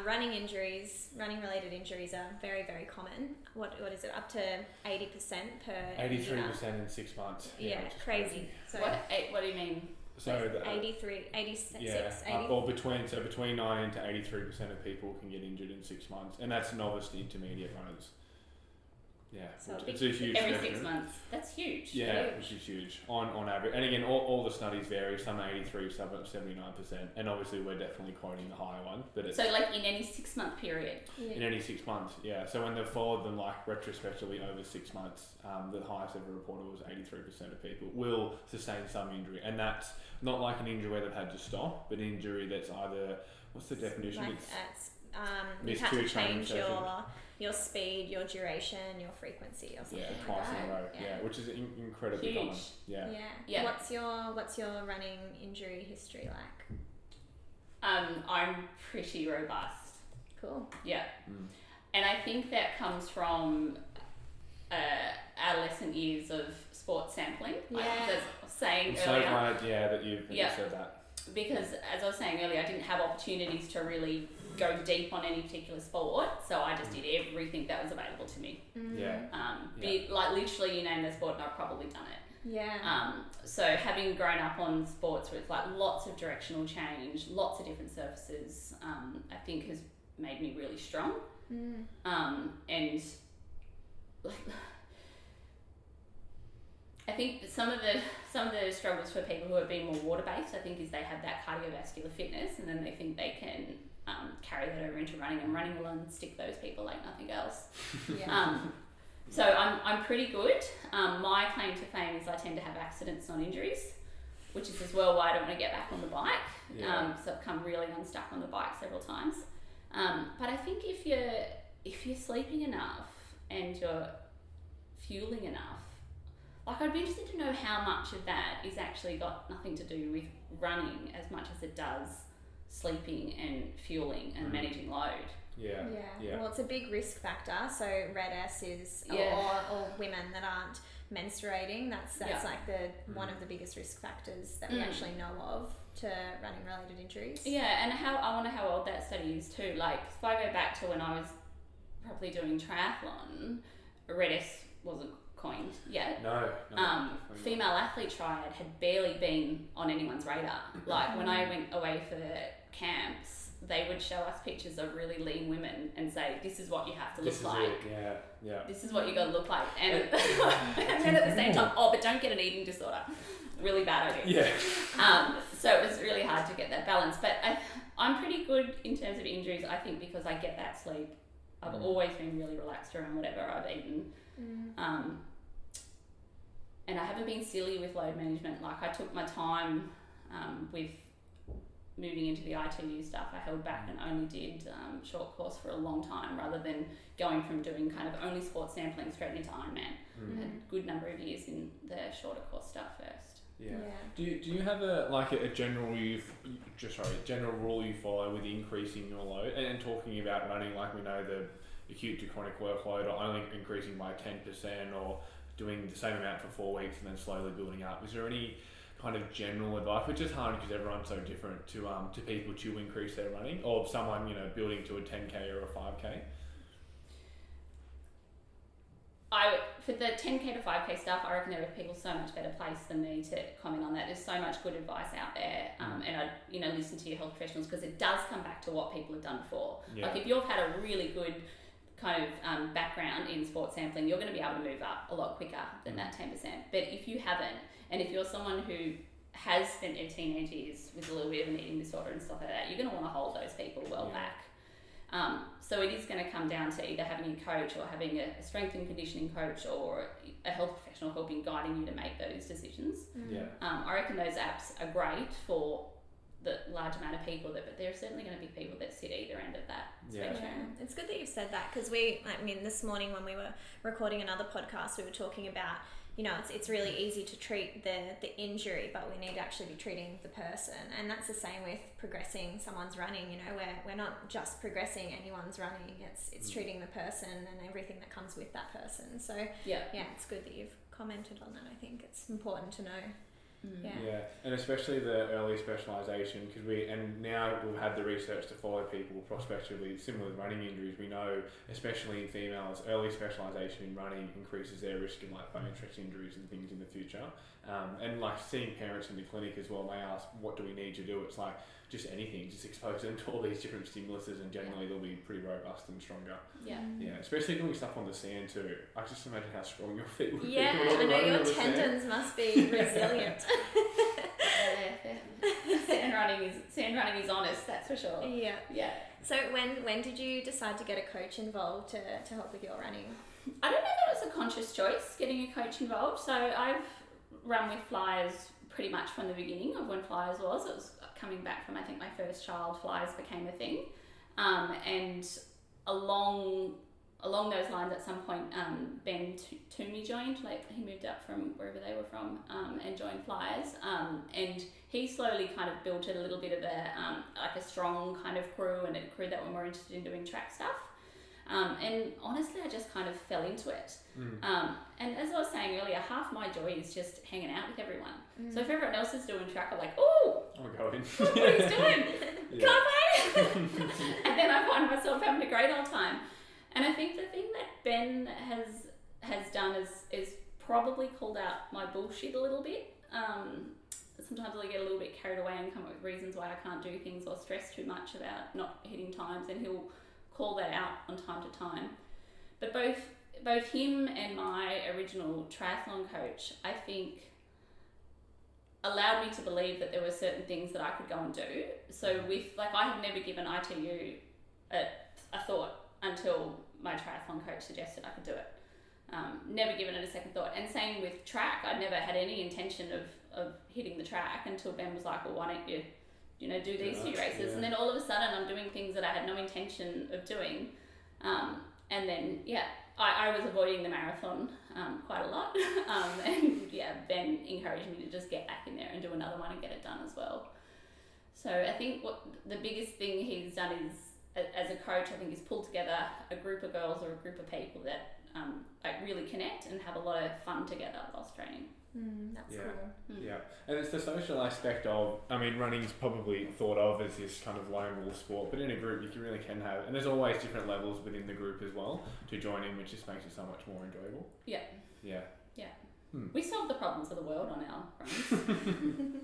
running related injuries are very, very common. What is it, up to 80% per 83% in 6 months. Yeah, crazy. So what do you mean? So 86, 80. Or between 19 to 83% of people can get injured in 6 months, and that's novice to intermediate runners. Yeah, so it's a huge every spectrum. 6 months. That's huge. Yeah, which is huge on average. And again, all the studies vary. Some are 83, some are 79%. And obviously, we're definitely quoting the higher one. But it's so, like in any 6 month period. In any 6 months, yeah. So when they've followed them like retrospectively over 6 months, the highest ever reported was 83% of people will sustain some injury, and that's not like an injury where they've had to stop, but an injury that's either, what's the definition? Like you have to change your speed, your duration, your frequency, or something. Yeah, twice in a row. Yeah, which is incredibly common. Yeah. What's your running injury history like? I'm pretty robust. Cool. Yeah. And I think that comes from adolescent years of sports sampling. Like I was saying I'm earlier. so glad, that you've said that. Because as I was saying earlier, I didn't have opportunities to really go deep on any particular sport, so I just did everything that was available to me. Be like literally you name the sport and I've probably done it. Yeah. So having grown up on sports with like lots of directional change, lots of different surfaces, I think has made me really strong. And like I think some of the struggles for people who have been more water based, I think, is they have that cardiovascular fitness, and then they think they can carry that over into running, and running will unstick those people like nothing else. So I'm pretty good. My claim to fame is I tend to have accidents, not injuries, which is as well why I don't want to get back on the bike. So I've come really unstuck on the bike several times. But I think if you're sleeping enough and you're fueling enough, like I'd be interested to know how much of that is actually got nothing to do with running as much as it does sleeping and fueling and managing load. Yeah. Well, it's a big risk factor. So RED-S is, or women that aren't menstruating. That's like the one of the biggest risk factors that we actually know of to running related injuries. Yeah, and I wonder how old that study is too. Like if I go back to when I was probably doing triathlon, RED-S wasn't coined yet. No. Female athlete triad had barely been on anyone's radar. Like when I went away for camps, they would show us pictures of really lean women and say, this is what you have to look like. Yeah. This is what you got to look like. And, and then at the same time, but don't get an eating disorder. Really bad idea. Yeah. So it was really hard to get that balance. But I'm pretty good in terms of injuries, I think, because I get that sleep. I've always been really relaxed around whatever I've eaten. And I haven't been silly with load management. Like, I took my time with moving into the ITU stuff. I held back and only did short course for a long time, rather than going from doing kind of only sports sampling straight into Ironman. I had a good number of years in the shorter course stuff first. Yeah. Do you have a general rule you follow with increasing your load and talking about running? Like, we know the acute to chronic workload, or only increasing by 10%, or doing the same amount for 4 weeks and then slowly building up. Is there any kind of general advice, which is hard because everyone's so different, to people to increase their running, or someone building to a 10k or a 5k? For the 10k to 5k stuff, I reckon there are people so much better placed than me to comment on that. There's so much good advice out there, and I listen to your health professionals, because it does come back to what people have done before. Like, if you've had a really good kind of background in sports sampling, you're going to be able to move up a lot quicker than that 10%. But if you haven't, and if you're someone who has spent their teenage years with a little bit of an eating disorder and stuff like that, you're going to want to hold those people well back. So it is going to come down to either having a coach, or having a strength and conditioning coach, or a health professional guiding you to make those decisions. I reckon those apps are great for the large amount of people, but there are certainly going to be people that sit either end of that spectrum. It's good that you've said that, because this morning when we were recording another podcast, we were talking about, it's really easy to treat the injury, but we need to actually be treating the person. And that's the same with progressing someone's running. We're not just progressing anyone's running, it's treating the person and everything that comes with that person. So it's good that you've commented on that. I think it's important to know. Yeah, and especially the early specialisation, because now we've had the research to follow people prospectively. Similar with running injuries, we know, especially in females, early specialisation in running increases their risk of bone stretch injuries and things in the future. And seeing parents in the clinic as well, they ask, what do we need to do? It's just anything, just expose them to all these different stimuluses, and generally they'll be pretty robust and stronger. Especially doing stuff on the sand too. I just imagine how strong your feet would be. I know your tendons must be resilient. Sand running is honest, that's for sure. So when did you decide to get a coach involved to help with your running? I don't know if it was a conscious choice, getting a coach involved. So I've run with Flyers pretty much from the beginning of when Flyers was. It was coming back from, I think, my first child, Flyers became a thing. And along those lines, at some point, Ben Toomey joined. He moved up from wherever they were from and joined Flyers. And he slowly kind of built a little bit of a strong kind of crew, and a crew that were more interested in doing track stuff. And honestly, I just kind of fell into it. And as I was saying earlier, half my joy is just hanging out with everyone. So if everyone else is doing track, I'm like, oh, I'm going. What he's doing? Can I play? And then I find myself having a great old time. And I think the thing that Ben has done is probably called out my bullshit a little bit. Sometimes I get a little bit carried away and come up with reasons why I can't do things, or stress too much about not hitting times, and he'll call that out on time to time. But both him and my original triathlon coach, I think, allowed me to believe that there were certain things that I could go and do. So I had never given ITU a thought until my triathlon coach suggested I could do it. Never given it a second thought. And same with track. I'd never had any intention of hitting the track until Ben was like, well, why don't you do these few races? And then all of a sudden I'm doing things that I had no intention of doing. And then, I was avoiding the marathon quite a lot. And Ben encouraged me to just get back in there and do another one and get it done as well. So I think what the biggest thing he's done is, as a coach, I think, is pull together a group of girls or a group of people that like really connect and have a lot of fun together whilst training. That's Yeah. cool. Yeah, and it's the social aspect of, I mean, running's probably thought of as this kind of lone wolf sport, but in a group you really can have, and there's always different levels within the group as well to join in, which just makes it so much more enjoyable. Yeah. Yeah. Yeah. We solve the problems of the world on our runs.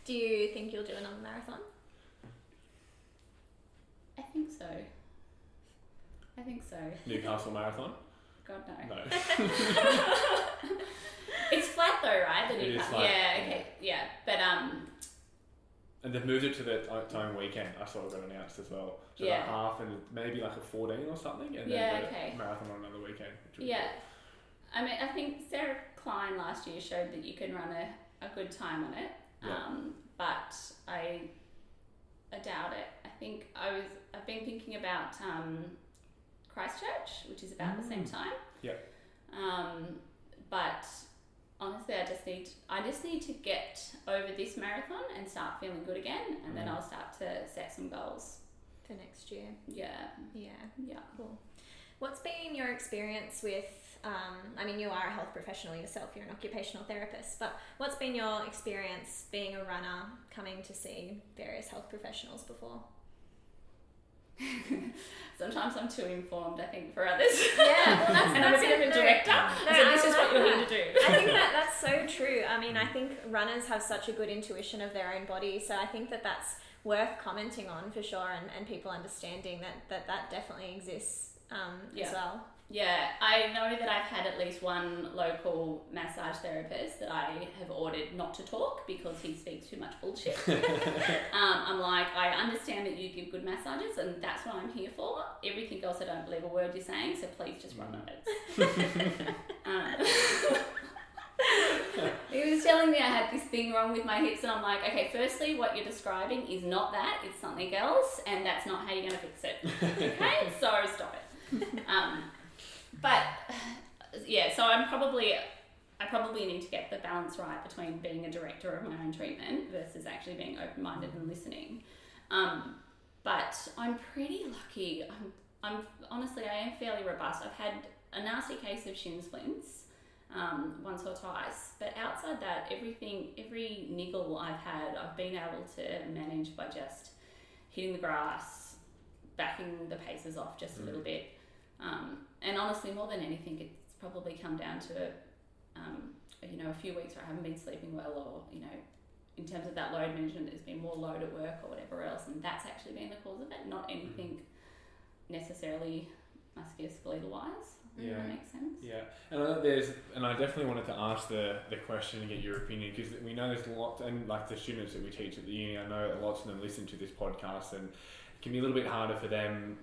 Do you think you'll do another marathon? I think so. Newcastle Marathon? God, no. No. It's flat though, right? The It is Newcastle. flat. Yeah, okay. Yeah. But And they've moved it to the time weekend. I saw it got announced as well. So Yeah. like half and maybe like a 14 or something, and Yeah, then the okay. marathon on another weekend. Which would be yeah. I mean, I think Sarah Klein last year showed that you can run a good time on it. Yeah. But I doubt it. I think I've been thinking about Christchurch, which is about the same time. Yeah. But honestly, I just need to get over this marathon and start feeling good again, and then I'll start to set some goals For next year. Yeah. Yeah. Cool. What's been your experience with, I mean, you are a health professional yourself, you're an occupational therapist, but what's been your experience being a runner, coming to see various health professionals before? Sometimes I'm too informed, I think, for others. Yeah, well, that's, and I'm a bit of a director, so this is what you're here to do. I think that's so true. I mean, I think runners have such a good intuition of their own body, so I think that's worth commenting on for sure, and people understanding that definitely exists as well. Yeah, I know that I've had at least one local massage therapist that I have ordered not to talk because he speaks too much bullshit. I'm like, I understand that you give good massages and that's what I'm here for. Everything else I don't believe a word you're saying, so please just run notes. He was telling me I had this thing wrong with my hips and I'm like, okay, firstly, what you're describing is not that, it's something else, and that's not how you're going to fix it. Okay, so stop it. But yeah, so I probably need to get the balance right between being a director of my own treatment versus actually being open-minded and listening. But I'm pretty lucky. I'm honestly, I am fairly robust. I've had a nasty case of shin splints once or twice, but outside that, every niggle I've had, I've been able to manage by just hitting the grass, backing the paces off just a little bit. And honestly, more than anything, it's probably come down to, a few weeks where I haven't been sleeping well, or, in terms of that load management, there's been more load at work or whatever else, and that's actually been the cause of it, not anything necessarily musculoskeletal-wise. Yeah. That makes sense. Yeah, and I definitely wanted to ask the question and get your opinion, because we know there's lots, and like the students that we teach at the uni, I know lots of them listen to this podcast, and it can be a little bit harder for them,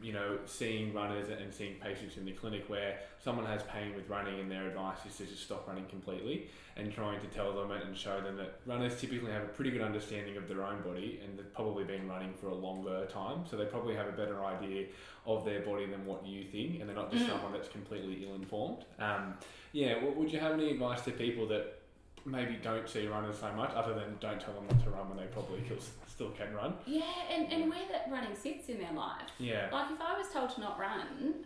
seeing runners and seeing patients in the clinic where someone has pain with running and their advice is to just stop running completely, and trying to tell them and show them that runners typically have a pretty good understanding of their own body, and they've probably been running for a longer time, so they probably have a better idea of their body than what you think, and they're not just someone that's completely ill-informed. Would you have any advice to people that maybe don't see runners so much, other than don't tell them not to run when they probably still can run? Yeah, and where that running sits in their life. Yeah. Like if I was told to not run,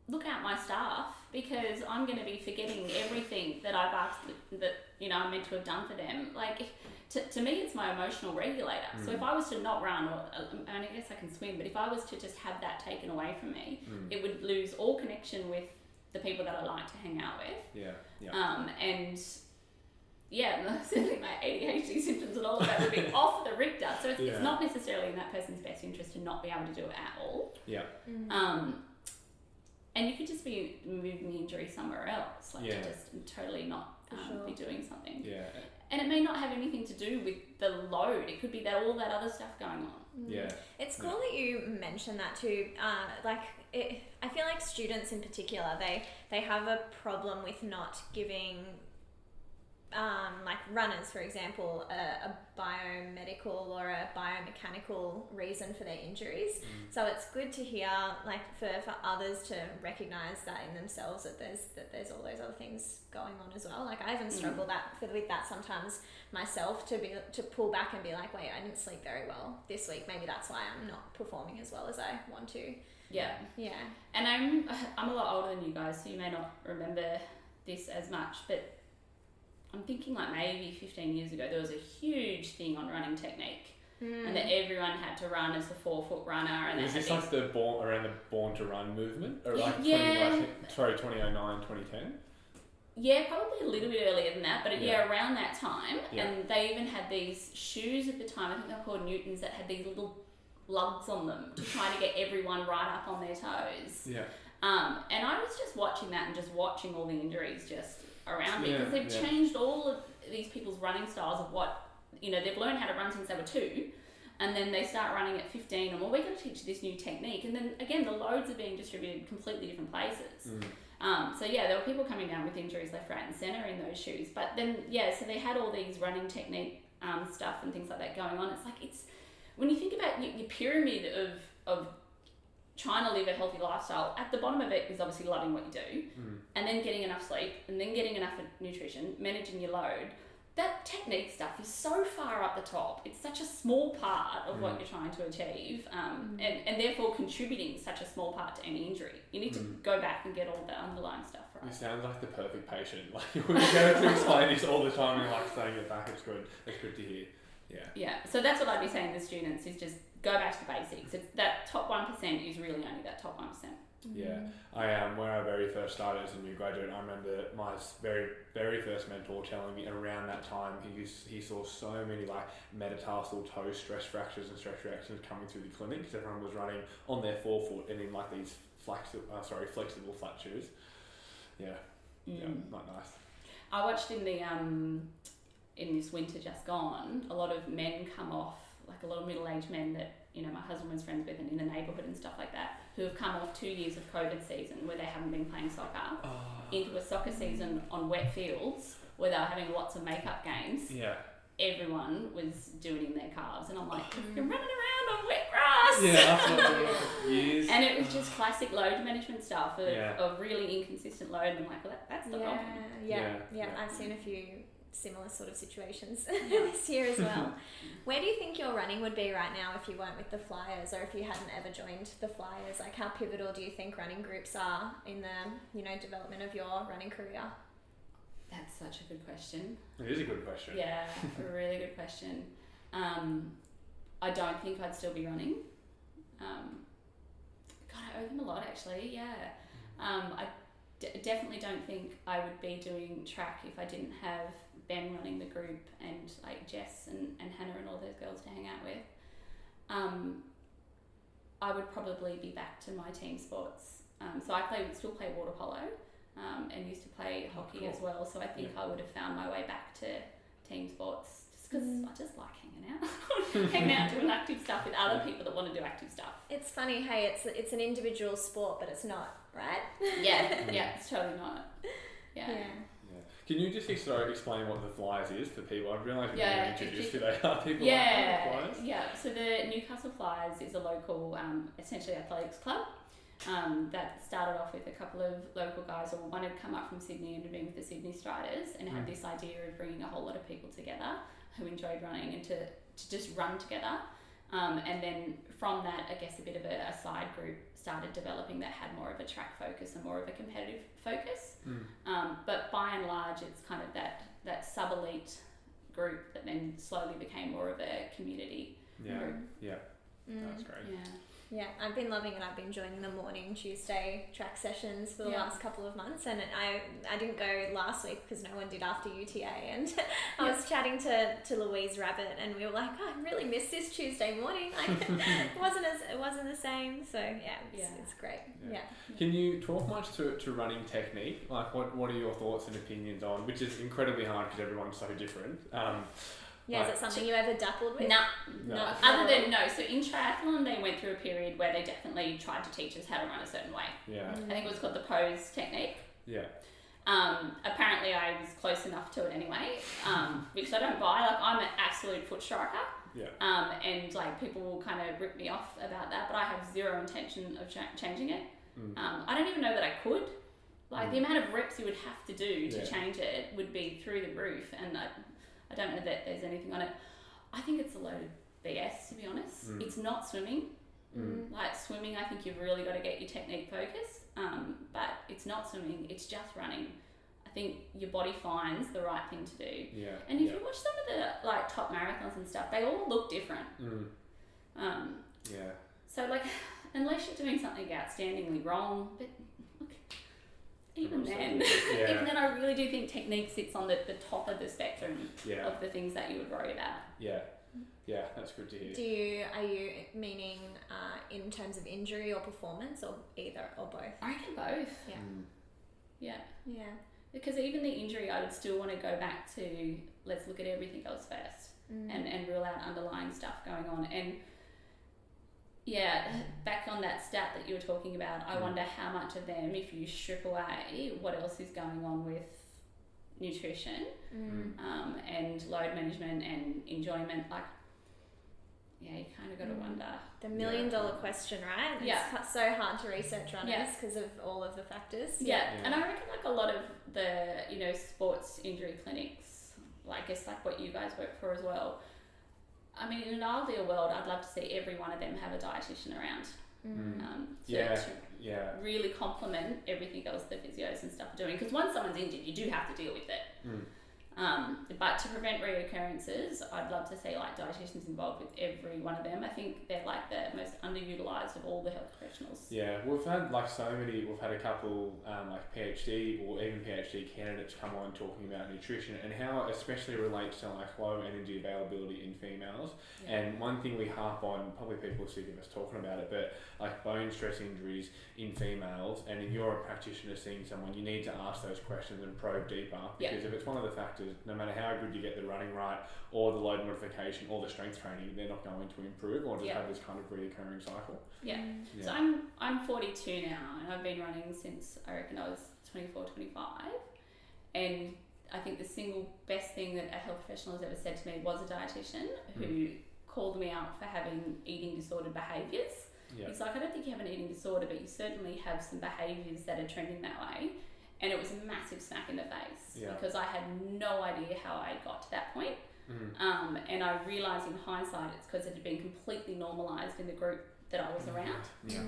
look out my staff, because I'm going to be forgetting everything that I've asked that I'm meant to have done for them. Like to me, it's my emotional regulator. So if I was to not run, or I guess I can swim, but if I was to just have that taken away from me, it would lose all connection with the people that I like to hang out with. Certainly my ADHD symptoms and all of that would be off the Richter. So it's not necessarily in that person's best interest to not be able to do it at all. Yeah. And you could just be moving the injury somewhere else, to just totally not be doing something. Yeah. And it may not have anything to do with the load. It could be that all that other stuff going on. Yeah. It's cool that you mentioned that too. I feel like students in particular, they have a problem with not giving like runners, for example, a biomedical or a biomechanical reason for their injuries. So it's good to hear, like, for others to recognise that in themselves, that there's all those other things going on as well. Like, I even struggle with that sometimes myself, to pull back and be like, wait, I didn't sleep very well this week. Maybe that's why I'm not performing as well as I want to. Yeah. And I'm a lot older than you guys, so you may not remember this as much, but I'm thinking like maybe 15 years ago there was a huge thing on running technique, and that everyone had to run as a 4-foot runner. And was this like the Born to Run movement, or like 2009, 2010? Yeah, probably a little bit earlier than that, but around that time. And they even had these shoes at the time, I think they were called Newtons, that had these little lugs on them to try to get everyone right up on their toes. And I was just watching that and just watching all the injuries just around me, because they've changed all of these people's running styles of what, they've learned how to run since they were 2, and then they start running at 15 and, well, we're going to teach this new technique, and then again the loads are being distributed completely different places. So there were people coming down with injuries left, right and centre in those shoes, but then so they had all these running technique stuff and things like that going on. It's like, when you think about your pyramid of trying to live a healthy lifestyle, at the bottom of it is obviously loving what you do, and then getting enough sleep, and then getting enough nutrition, managing your load. That technique stuff is so far up the top. It's such a small part of what you're trying to achieve, and therefore contributing such a small part to any injury. You need to go back and get all the underlying stuff right. You sound like the perfect patient. Like, we're going to explain this all the time and like saying it back. It's good. It's good to hear. Yeah. So that's what I'd be saying to students, is just go back to the basics. It's that top 1% is really only that top 1%. Yeah. When I very first started as a new graduate, I remember my very, very first mentor telling me around that time he saw so many like metatarsal toe stress fractures and stress reactions coming through the clinic, because everyone was running on their forefoot and in like these flexible flat shoes. Not nice. I watched in this winter just gone, a lot of men come off, like a lot of middle-aged men that, my husband was friends with and in the neighbourhood and stuff like that, who have come off 2 years of COVID season where they haven't been playing soccer, into a soccer season on wet fields where they were having lots of makeup games. Everyone was doing in their calves, and I'm like, you're running around on wet grass. That's what I've been doing for years. And it was just classic load management stuff of really inconsistent load, and I'm like, well, that's the problem. I've seen a few similar sort of situations this year as well. Where do you think your running would be right now if you weren't with the Flyers, or if you hadn't ever joined the Flyers? Like, how pivotal do you think running groups are in the development of your running career? That's such a good question. It is a good question. Yeah, a really good question. I don't think I'd still be running. I owe them a lot, actually. I definitely don't think I would be doing track if I didn't have Ben running the group, and like Jess and Hannah and all those girls to hang out with. I would probably be back to my team sports. So I still play water polo, and used to play hockey as well. So I think I would have found my way back to team sports, just because I just like hanging out, doing active stuff with other people that want to do active stuff. It's funny, hey, it's an individual sport, but it's not, right? It's totally not. Can you just explain what the Flyers is for people? I realise we've been introduced who they are. People like the Flyers. So the Newcastle Flyers is a local, essentially athletics club. That started off with a couple of local guys, or one had come up from Sydney and had been with the Sydney Striders, and had this idea of bringing a whole lot of people together who enjoyed running, and to just run together. And then from that, I guess a bit of a side group started developing that had more of a track focus and more of a competitive focus. But by and large, it's kind of that sub-elite group that then slowly became more of a community group. That's great. Yeah, I've been loving it. I've been joining the morning Tuesday track sessions for the last couple of months, and I didn't go last week because no one did after UTA, and I was chatting to Louise Rabbit, and we were like, I really miss this Tuesday morning. Like, it wasn't the same. So it's great. Can you talk much to running technique? Like, what are your thoughts and opinions on, which is incredibly hard because everyone's so different. Is it something you ever dappled with? No. So in triathlon, they went through a period where they definitely tried to teach us how to run a certain way. I think it was called the pose technique. Apparently I was close enough to it anyway, which I don't buy. Like, I'm an absolute foot striker. Yeah. And like people will kind of rip me off about that, but I have zero intention of changing it. I don't even know that I could. Like the amount of reps you would have to do to change it would be through the roof, and I don't know that there's anything on it. I think it's a load of BS, to be honest. It's not swimming. Like swimming, I think you've really got to get your technique focused, but it's not swimming, it's just running. I think your body finds the right thing to do. Yeah. And if you watch some of the like top marathons and stuff, they all look different. Yeah. So like, unless you're doing something outstandingly wrong, but look, even then, even then, I really do think technique sits on the top of the spectrum of the things that you would worry about. Yeah. Yeah, that's good to Are hear. you meaning in terms of injury or performance, or either or both? I reckon both. Yeah. Yeah. Yeah. Because even the injury, I would still want to go back to, let's look at everything else first and rule out underlying stuff going on. And yeah, back on that stat that you were talking about, I wonder how much of them, if you strip away what else is going on with nutrition and load management and enjoyment, like, yeah, you kind of got to wonder. The $1 million question, right? It's so hard to research runners because of all of the factors. Yeah, and I reckon like a lot of the, sports injury clinics, like I guess like what you guys work for as well. I mean, in an ideal world, I'd love to see every one of them have a dietitian around. To really complement everything else the physios and stuff are doing. Because once someone's injured, you do have to deal with it. But to prevent reoccurrences, I'd love to see like dietitians involved with every one of them. I think they're like the most underutilised of all the health professionals. Yeah, we've had like we've had a couple like PhD or even PhD candidates come on talking about nutrition and how it especially relates to like low energy availability in females. And one thing we harp on, probably people are sick of us talking about it, but like bone stress injuries in females, and if you're a practitioner seeing someone, you need to ask those questions and probe deeper, because if it's one of the factors, no matter how good you get the running right or the load modification or the strength training, they're not going to improve or just have this kind of reoccurring cycle. So I'm 42 now, and I've been running since I reckon I was 24, 25, and I think the single best thing that a health professional has ever said to me was a dietitian who called me out for having eating disordered behaviours. It's like, I don't think you have an eating disorder, but you certainly have some behaviours that are trending that way. And it was a massive smack in the face because I had no idea how I got to that point. And I realised in hindsight it's because it had been completely normalised in the group that I was around. To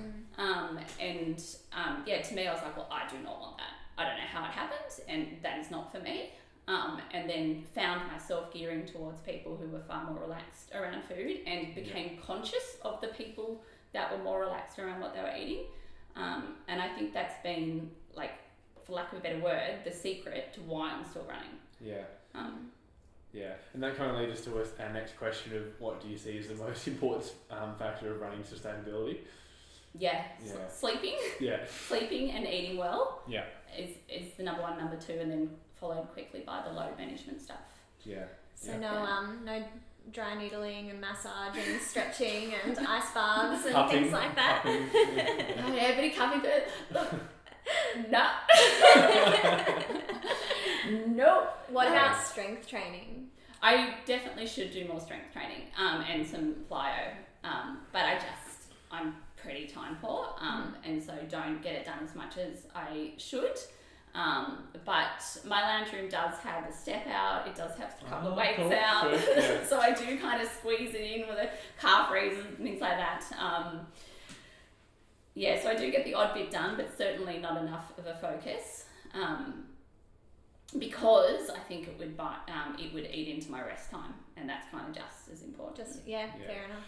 me I was like, well, I do not want that. I don't know how it happened, and that is not for me. And then found myself gearing towards people who were far more relaxed around food, and became conscious of the people that were more relaxed around what they were eating. And I think that's been, like, for lack of a better word, the secret to why I'm still running. And that kind of leads us to our next question of what do you see as the most important factor of running sustainability? Sleeping. Sleeping and eating well is the number one, number two, and then followed quickly by the load management stuff. So no dry needling and massage and stretching and ice baths and cupping, things like that. A bit of cupping, but look, no. Nope. What about strength training? I definitely should do more strength training and some plyo, but I'm pretty time poor, and so don't get it done as much as I should. But my lounge room does have a step out. It does have a couple of weights out. So I do kind of squeeze it in with a calf raises and things like that. So I do get the odd bit done, but certainly not enough of a focus. Because I think it would eat into my rest time, and that's kind of just as important. Fair enough.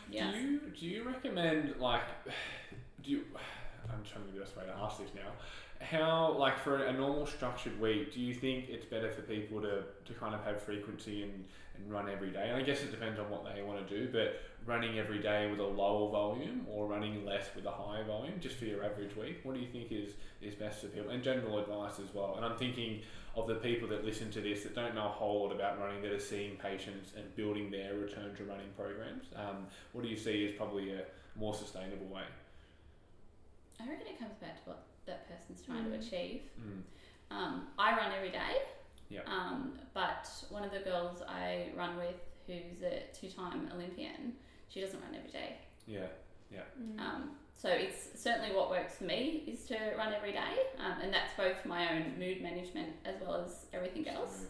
Do you recommend, like, I'm trying to be the best way to ask this now. How, like, for a normal structured week, do you think it's better for people to kind of have frequency and run every day? And I guess it depends on what they want to do, but running every day with a lower volume or running less with a higher volume, just for your average week, what do you think is best for people? And general advice as well. And I'm thinking of the people that listen to this that don't know a whole lot about running, that are seeing patients and building their return to running programs. What do you see as probably a more sustainable way? I reckon it comes back to what that person's trying to achieve. I run every day. Yeah. But one of the girls I run with, who's a 2-time Olympian, she doesn't run every day. Yeah. So it's certainly what works for me is to run every day, and that's both for my own mood management as well as everything else.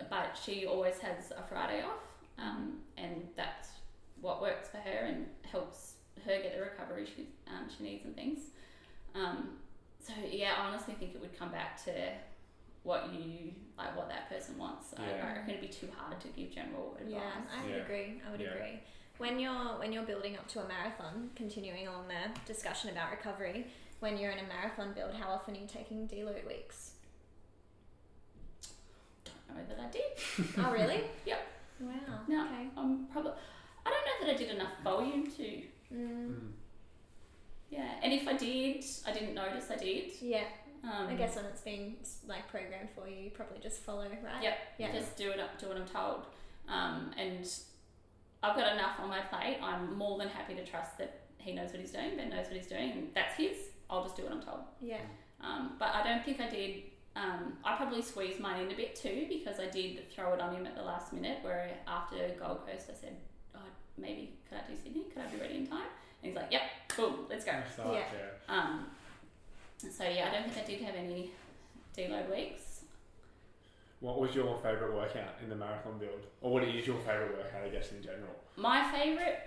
But she always has a Friday off, and that's what works for her and helps her get the recovery she needs and things. So yeah, I honestly think it would come back to what that person wants. I reckon it'd be too hard to give general advice. Yeah, I would agree. Agree. When you're building up to a marathon, continuing on the discussion about recovery, when you're in a marathon build, how often are you taking deload weeks? Don't know that I did. Oh really? Yep. Wow. No, okay. I don't know that I did enough volume to. Yeah, and if I did, I didn't notice I did. Yeah. I guess when it's been like programmed for you, you probably just follow, right? Yep. Yeah. Just do what I'm told. And I've got enough on my plate. I'm more than happy to trust that he knows what he's doing, Ben knows what he's doing, and that's his. I'll just do what I'm told. Yeah. But I don't think I did. I probably squeezed mine in a bit too, because I did throw it on him at the last minute, where after Gold Coast I said, maybe could I do Sydney? Could I be ready in time? And he's like, yep, cool, let's go. So yeah, I don't think I did have any deload weeks. What was your favourite workout in the marathon build? Or what is your favourite workout, I guess, in general? My favourite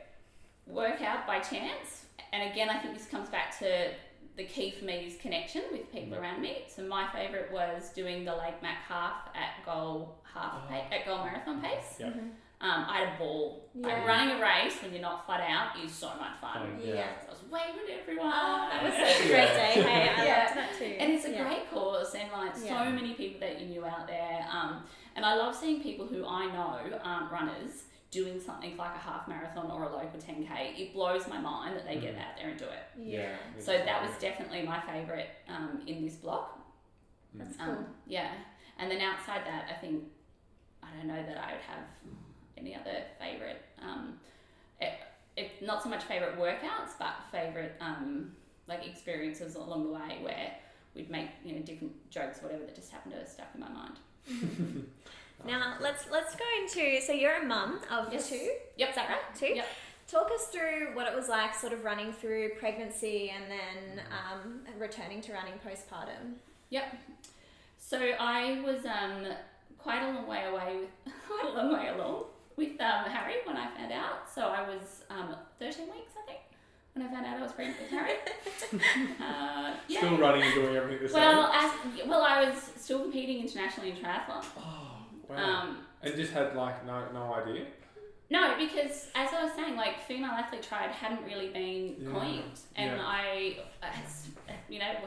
workout by chance, and again, I think this comes back to the key for me is connection with people around me. So my favourite was doing the Lake Mac half at goal marathon pace. Yeah. I had a ball. Yeah. Like running a race when you're not flat out is so much fun. Yeah. So I was waving at everyone. That was such a great day. Hey, I loved that too. And it's a great course, and like so many people that you knew out there. And I love seeing people who I know aren't runners doing something like a half marathon or a local 10K. It blows my mind that they get out there and do it. Yeah. So that was definitely my favourite in this block. That's cool. Yeah. And then outside that, I don't know that I would have any other favourite, not so much favourite workouts, but favourite like experiences along the way where we'd make different jokes or whatever that just happened to have stuck in my mind. Now let's go into, so you're a mum of 2. Yep. Is that right? 2. Yep. Talk us through what it was like, sort of running through pregnancy and then returning to running postpartum. Yep. So I was quite a long way along with Harry when I found out. So I was 13 weeks, I think, when I found out I was pregnant with Harry. Still running and doing everything the same? Well, I was still competing internationally in triathlon. Oh, wow. And just had no idea? No, because as I was saying, like female athlete triad hadn't really been coined, and I,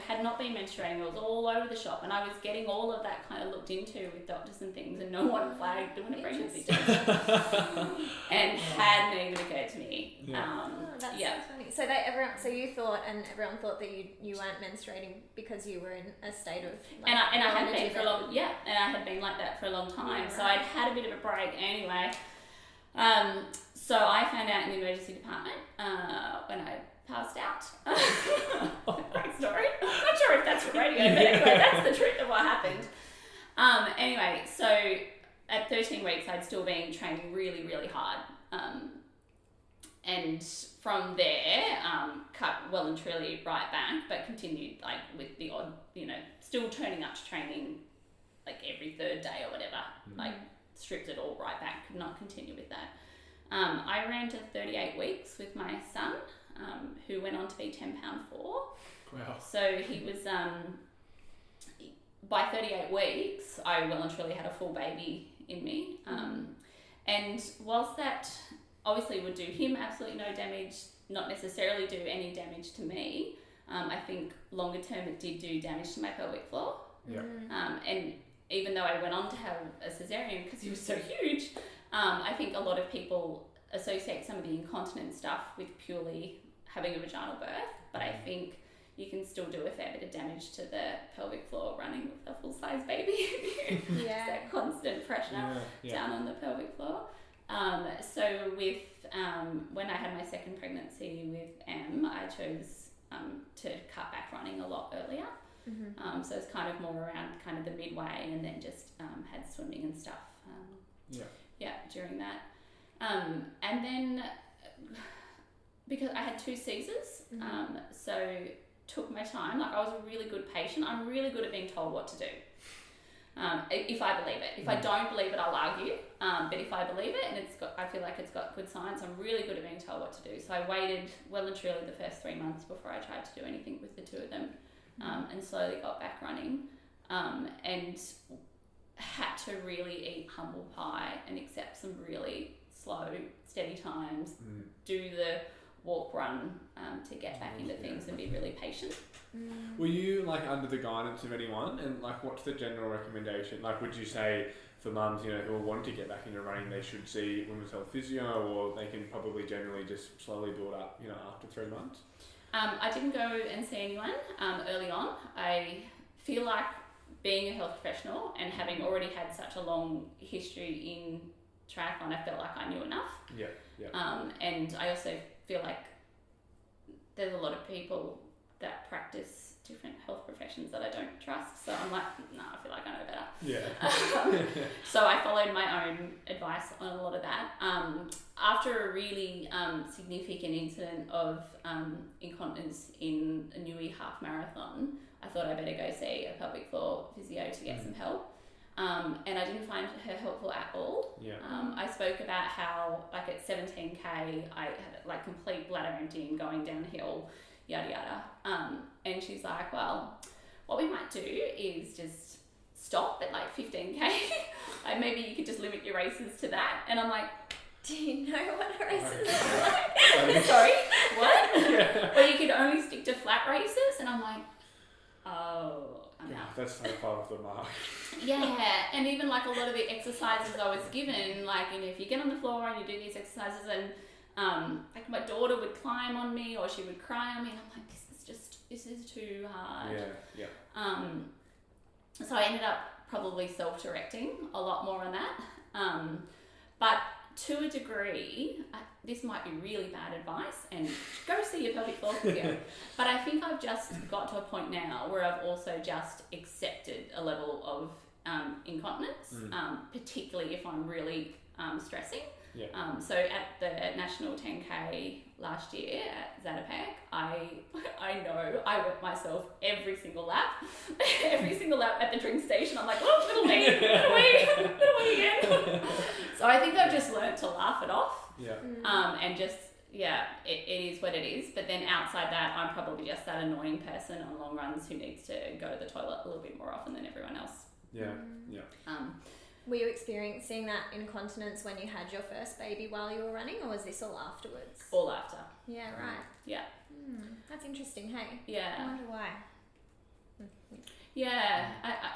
had not been menstruating. It was all over the shop, and I was getting all of that kind of looked into with doctors and things, and no one flagged doing a pregnancy test, and hadn't even occurred to me. That's so funny. So you thought, and everyone thought that you weren't menstruating because you were in a state of like, and I had been for a long and I had been like that for a long time. Yeah, so I'd had a bit of a break anyway. So I found out in the emergency department when I passed out. Great story. I'm not sure if that's for radio, but anyway, that's the truth of what happened. Anyway, so at 13 weeks, I'd still been training really, really hard. And from there, cut well and truly right back, but continued like with the odd, still turning up to training like every third day or whatever, like stripped it all right back, could not continue with that. I ran to 38 weeks with my son, who went on to be 10 pound 4. Wow. So he was, by 38 weeks, I well and truly had a full baby in me. And whilst that obviously would do him absolutely no damage, not necessarily do any damage to me, I think longer term it did do damage to my pelvic floor. Yeah. And even though I went on to have a cesarean because he was so huge, I think a lot of people associate some of the incontinence stuff with purely having a vaginal birth, but I think you can still do a fair bit of damage to the pelvic floor running with a full-size baby. Yeah. That constant pressure down on the pelvic floor. So with when I had my second pregnancy with Em, I chose to cut back running a lot earlier. So it's kind of more around kind of the midway, and then just had swimming and stuff. During that. And then because I had 2 Caesars, so took my time. Like, I was a really good patient. I'm really good at being told what to do. If I believe it. If I don't believe it, I'll argue. But if I believe it and I feel like it's got good science, I'm really good at being told what to do. So I waited well and truly the first 3 months before I tried to do anything with the 2 of them, and slowly got back running, and had to really eat humble pie and accept some really slow, steady times, do the walk run to get back into things and be really patient. Were you like under the guidance of anyone, and like what's the general recommendation? Like, would you say for mums, you know, who want to get back into running, they should see women's health physio, or they can probably generally just slowly build up, you know, after 3 months? I didn't go and see anyone early on. I feel like being a health professional and having already had such a long history in triathlon, I felt like I knew enough. And I also feel like there's a lot of people that practice different health professions that I don't trust. So I'm like, no, I feel like I know better. So I followed my own advice on a lot of that. After a really significant incident of incontinence in a Newey half marathon, I thought I better go see a pelvic floor physio to get some help. And I didn't find her helpful at all. I spoke about how, like, at 17k, I had like complete bladder emptying going downhill, yada yada. And she's like, well, what we might do is just stop at like 15k. Like, maybe you could just limit your races to that. And I'm like, do you know what races are like? Sorry, what? Well, you could only stick to flat races. And I'm like, oh, I'm out. That's so far off the mark. And even like a lot of the exercises I was given, like, you know, if you get on the floor and you do these exercises, and like my daughter would climb on me or she would cry on me, and I'm like, this is too hard. So I ended up probably self-directing a lot more on that. But to a degree, this might be really bad advice, and go see your pelvic floor physio. But I think I've just got to a point now where I've also just accepted a level of incontinence, particularly if I'm really stressing. So at the National 10K last year at Zatopek, I know I wet myself every single lap at the drink station. I'm like, oh, little wee again. So I think I've just learnt to laugh it off. And just, it is what it is. But then outside that, I'm probably just that annoying person on long runs who needs to go to the toilet a little bit more often than everyone else. Were you experiencing that incontinence when you had your first baby while you were running, or was this all afterwards? All after. Yeah, right. Yeah. That's interesting, hey? Yeah. I wonder why. Yeah,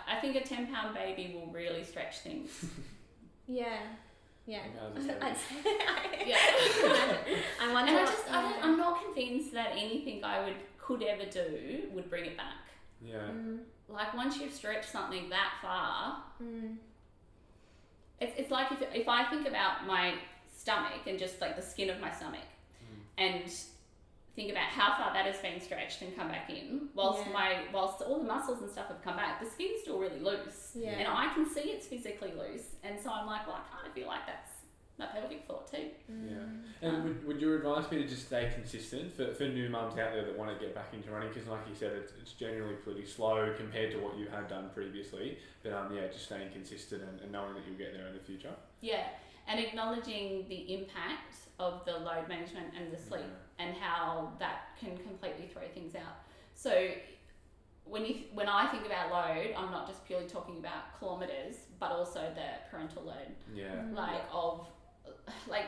I think a 10-pound baby will really stretch things. Yeah. I wonder. And I'm not convinced that anything I could ever do would bring it back. Like, once you've stretched something that far, it's like if I think about my stomach and just like the skin of my stomach, and think about how far that has been stretched and come back in, whilst all the muscles and stuff have come back, the skin's still really loose, and I can see it's physically loose, and so I'm like, well, I kind of feel like that's my pelvic floor too. And would your advice be to just stay consistent for new mums out there that want to get back into running? Because like you said, it's generally pretty slow compared to what you had done previously, but just staying consistent and knowing that you'll get there in the future. And acknowledging the impact of the load management and the sleep, and how that can completely throw things out. So when I think about load, I'm not just purely talking about kilometres, but also the parental load.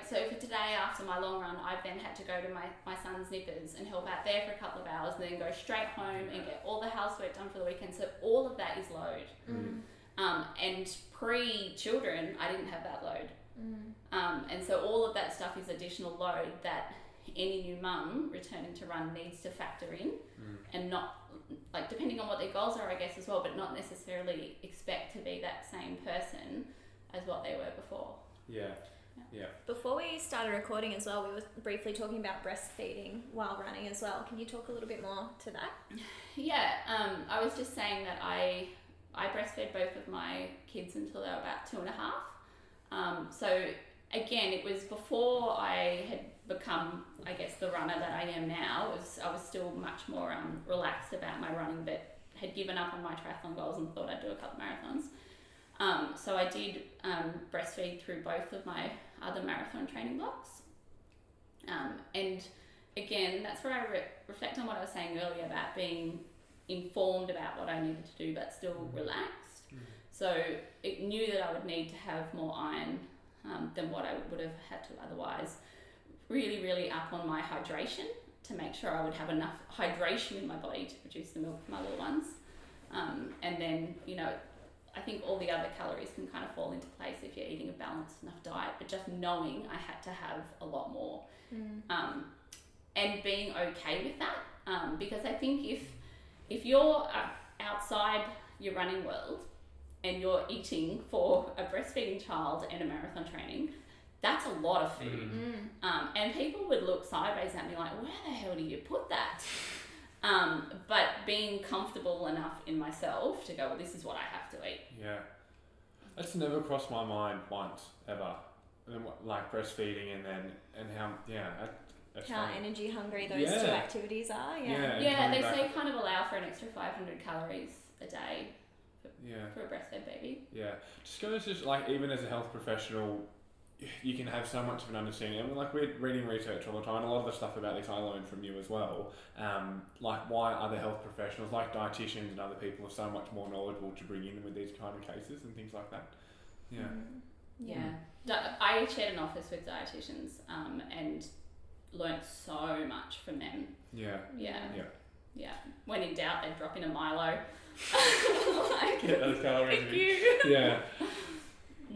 So for today, after my long run, I've then had to go to my son's nippers and help out there for a couple of hours, and then go straight home and get all the housework done for the weekend. So all of that is load. And pre-children, I didn't have that load. And so all of that stuff is additional load that any new mum returning to run needs to factor in, and not, like, depending on what their goals are, I guess, as well, but not necessarily expect to be that same person as what they were before. Yeah. Before we started recording as well, we were briefly talking about breastfeeding while running as well. Can you talk a little bit more to that? Yeah, I was just saying that I breastfed both of my kids until they were about 2.5. So again, it was before I had become, I guess, the runner that I am now. I was still much more relaxed about my running, but had given up on my triathlon goals and thought I'd do a couple of marathons. So I did breastfeed through both of my other marathon training blocks. And again, that's where I reflect on what I was saying earlier about being informed about what I needed to do, but still relaxed. So it knew that I would need to have more iron than what I would have had to otherwise. Really, really up on my hydration to make sure I would have enough hydration in my body to produce the milk for my little ones. And then, I think all the other calories can kind of fall into place if you're eating a balanced enough diet, but just knowing I had to have a lot more. And being okay with that. Because I think if you're outside your running world and you're eating for a breastfeeding child and a marathon training, that's a lot of food. And people would look sideways at me like, where the hell do you put that? But being comfortable enough in myself to go, well, this is what I have to eat. Yeah. That's never crossed my mind once, ever. And like breastfeeding and how, that's how funny. energy hungry those two activities are. Yeah, they say kind of allow for an extra 500 calories a day for a breastfed baby. Yeah. Just goes to, like, even as a health professional, you can have so much of an understanding. I mean, like, we're reading research all the time. A lot of the stuff about this I learned from you as well. Like, why other health professionals, like dietitians and other people, are so much more knowledgeable to bring in with these kind of cases and things like that. I shared an office with dietitians and learnt so much from them. Yeah. When in doubt, they'd drop in a Milo. Get those calories. Thank you. Yeah.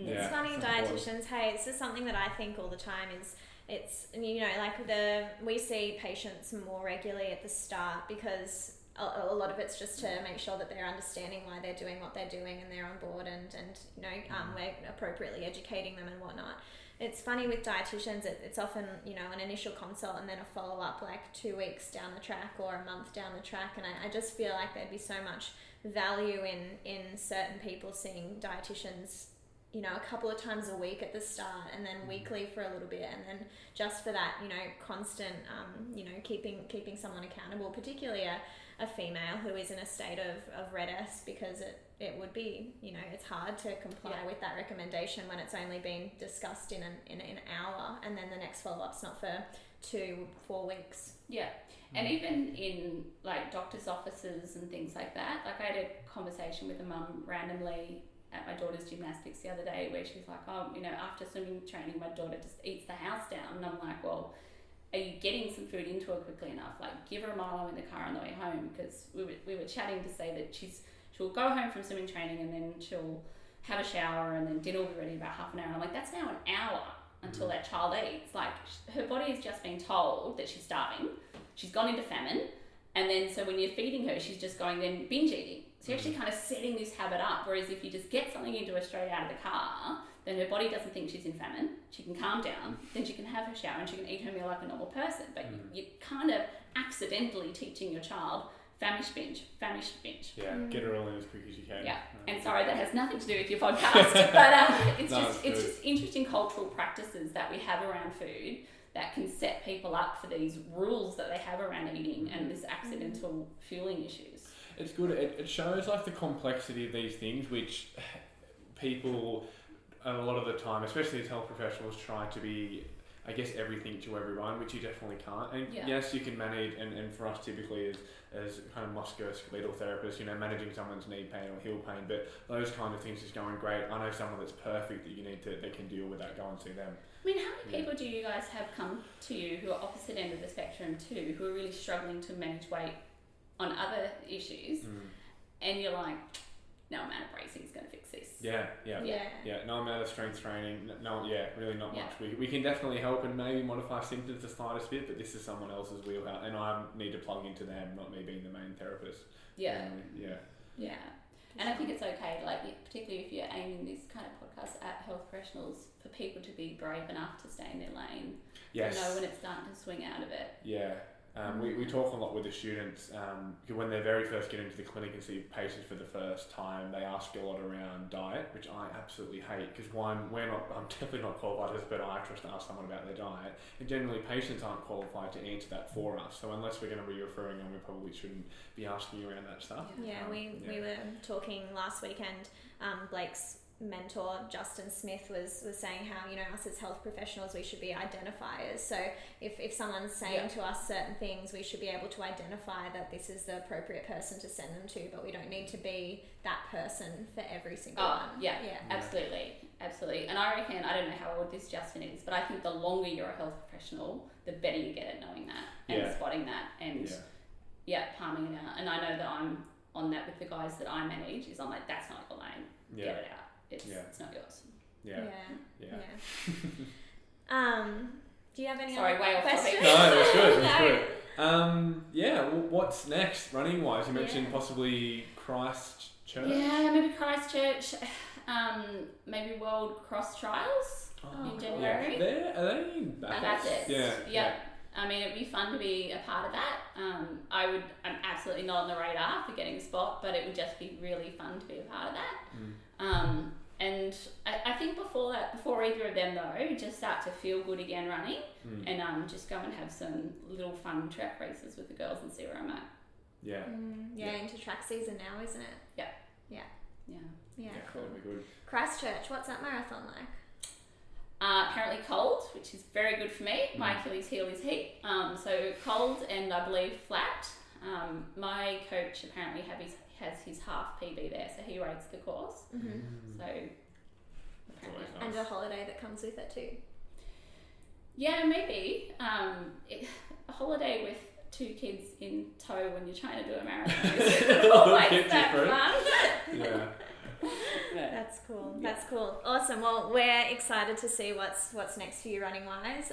It's funny, dietitians, hey, it's just something that I think all the time is, it's, we see patients more regularly at the start because a lot of it's just to make sure that they're understanding why they're doing what they're doing and they're on board and we're appropriately educating them and whatnot. It's funny with dietitians, it's often, an initial consult and then a follow-up like 2 weeks down the track or a month down the track. And I just feel like there'd be so much value in certain people seeing dietitians, a couple of times a week at the start and then weekly for a little bit. And then just for that, constant, keeping someone accountable, particularly a female who is in a state of redness, because it would be, it's hard to comply with that recommendation when it's only been discussed in an hour and then the next follow-up's not for 2-4 weeks. Yeah. And even in like doctor's offices and things like that, like I had a conversation with a mum randomly at my daughter's gymnastics the other day where she's like, after swimming training, my daughter just eats the house down. And I'm like, well, are you getting some food into her quickly enough? Like, give her a Milo in the car on the way home, because we were chatting to say that she'll go home from swimming training and then she'll have a shower and then dinner will be ready about half an hour. And I'm like, that's now an hour until that child eats. Like, her body has just been told that she's starving. She's gone into famine. And then so when you're feeding her, she's just going then binge eating. So you're actually kind of setting this habit up. Whereas if you just get something into her straight out of the car, then her body doesn't think she's in famine. She can calm down. Then she can have her shower and she can eat her meal like a normal person. But you're kind of accidentally teaching your child famish binge. Yeah, get her all in as quick as you can. Yeah, and sorry, that has nothing to do with your podcast, but it's just interesting cultural practices that we have around food that can set people up for these rules that they have around eating and this accidental fueling issues. It's good. It shows like the complexity of these things, which people a lot of the time, especially as health professionals, try to be, I guess, everything to everyone, which you definitely can't. And yes, you can manage, and for us typically as kind of musculoskeletal therapists, managing someone's knee pain or heel pain, but those kind of things is going great. I know someone that's perfect that can deal with that, go and see them. I mean, how many people do you guys have come to you who are opposite end of the spectrum too, who are really struggling to manage weight on other issues, and you're like, no amount of bracing is going to fix this. Yeah. No amount of strength training. Really not much. We can definitely help and maybe modify symptoms the slightest bit, but this is someone else's wheelhouse, and I need to plug into them, not me being the main therapist. Yeah. And I think it's okay, like particularly if you're aiming this kind of podcast at health professionals, for people to be brave enough to stay in their lane. Yes. To know when it's starting to swing out of it. Yeah. We talk a lot with the students when they very first get into the clinic and see patients for the first time. They ask a lot around diet, which I absolutely hate because I'm definitely not qualified as a podiatrist to ask someone about their diet, and generally patients aren't qualified to answer that for us. So unless we're going to be referring on, we probably shouldn't be asking you around that stuff. Yeah, we were talking last weekend. Blake's mentor Justin Smith was saying how, you know, us as health professionals, we should be identifiers. So if someone's saying to us certain things, we should be able to identify that this is the appropriate person to send them to, but we don't need to be that person for every single one. Absolutely and I reckon, I don't know how old this Justin is, but I think the longer you're a health professional, the better you get at knowing that and spotting that and palming it out. And I know that I'm on that with the guys that I manage, is I'm like, that's not your lane, get it out. It's not yours. Yeah. Do you have any way other off questions? topic. No, that's good. That's good. Well, what's next running wise? You mentioned possibly Christchurch. Yeah, maybe Christchurch. Maybe World Cross Trials in January. Are they Bathurst? Yeah. I mean, it'd be fun to be a part of that. I'm absolutely not on the radar for getting a spot, but it would just be really fun to be a part of that. And I think before either of them though, just start to feel good again running, and just go and have some little fun track races with the girls and see where I'm at. Into track season now, isn't it? Yeah, cool. That'll be good. Christchurch, what's that marathon like? Apparently cold, which is very good for me. My Achilles heel is heat. So cold and I believe flat. My coach apparently has his half PB there, so he rates the course. So apparently, and a holiday that comes with it too. Yeah, maybe a holiday with 2 kids in tow when you're trying to do a marathon is always that fun. That's cool. Yeah. That's cool. Awesome. Well, we're excited to see what's next for you running wise.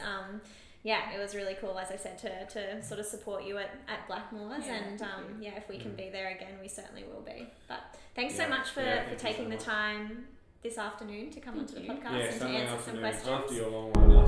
It was really cool, as I said, to sort of support you at Blackmores, and if we can be there again, we certainly will be. But thanks so much for taking the time this afternoon to come onto the podcast and to answer some questions. After your long one.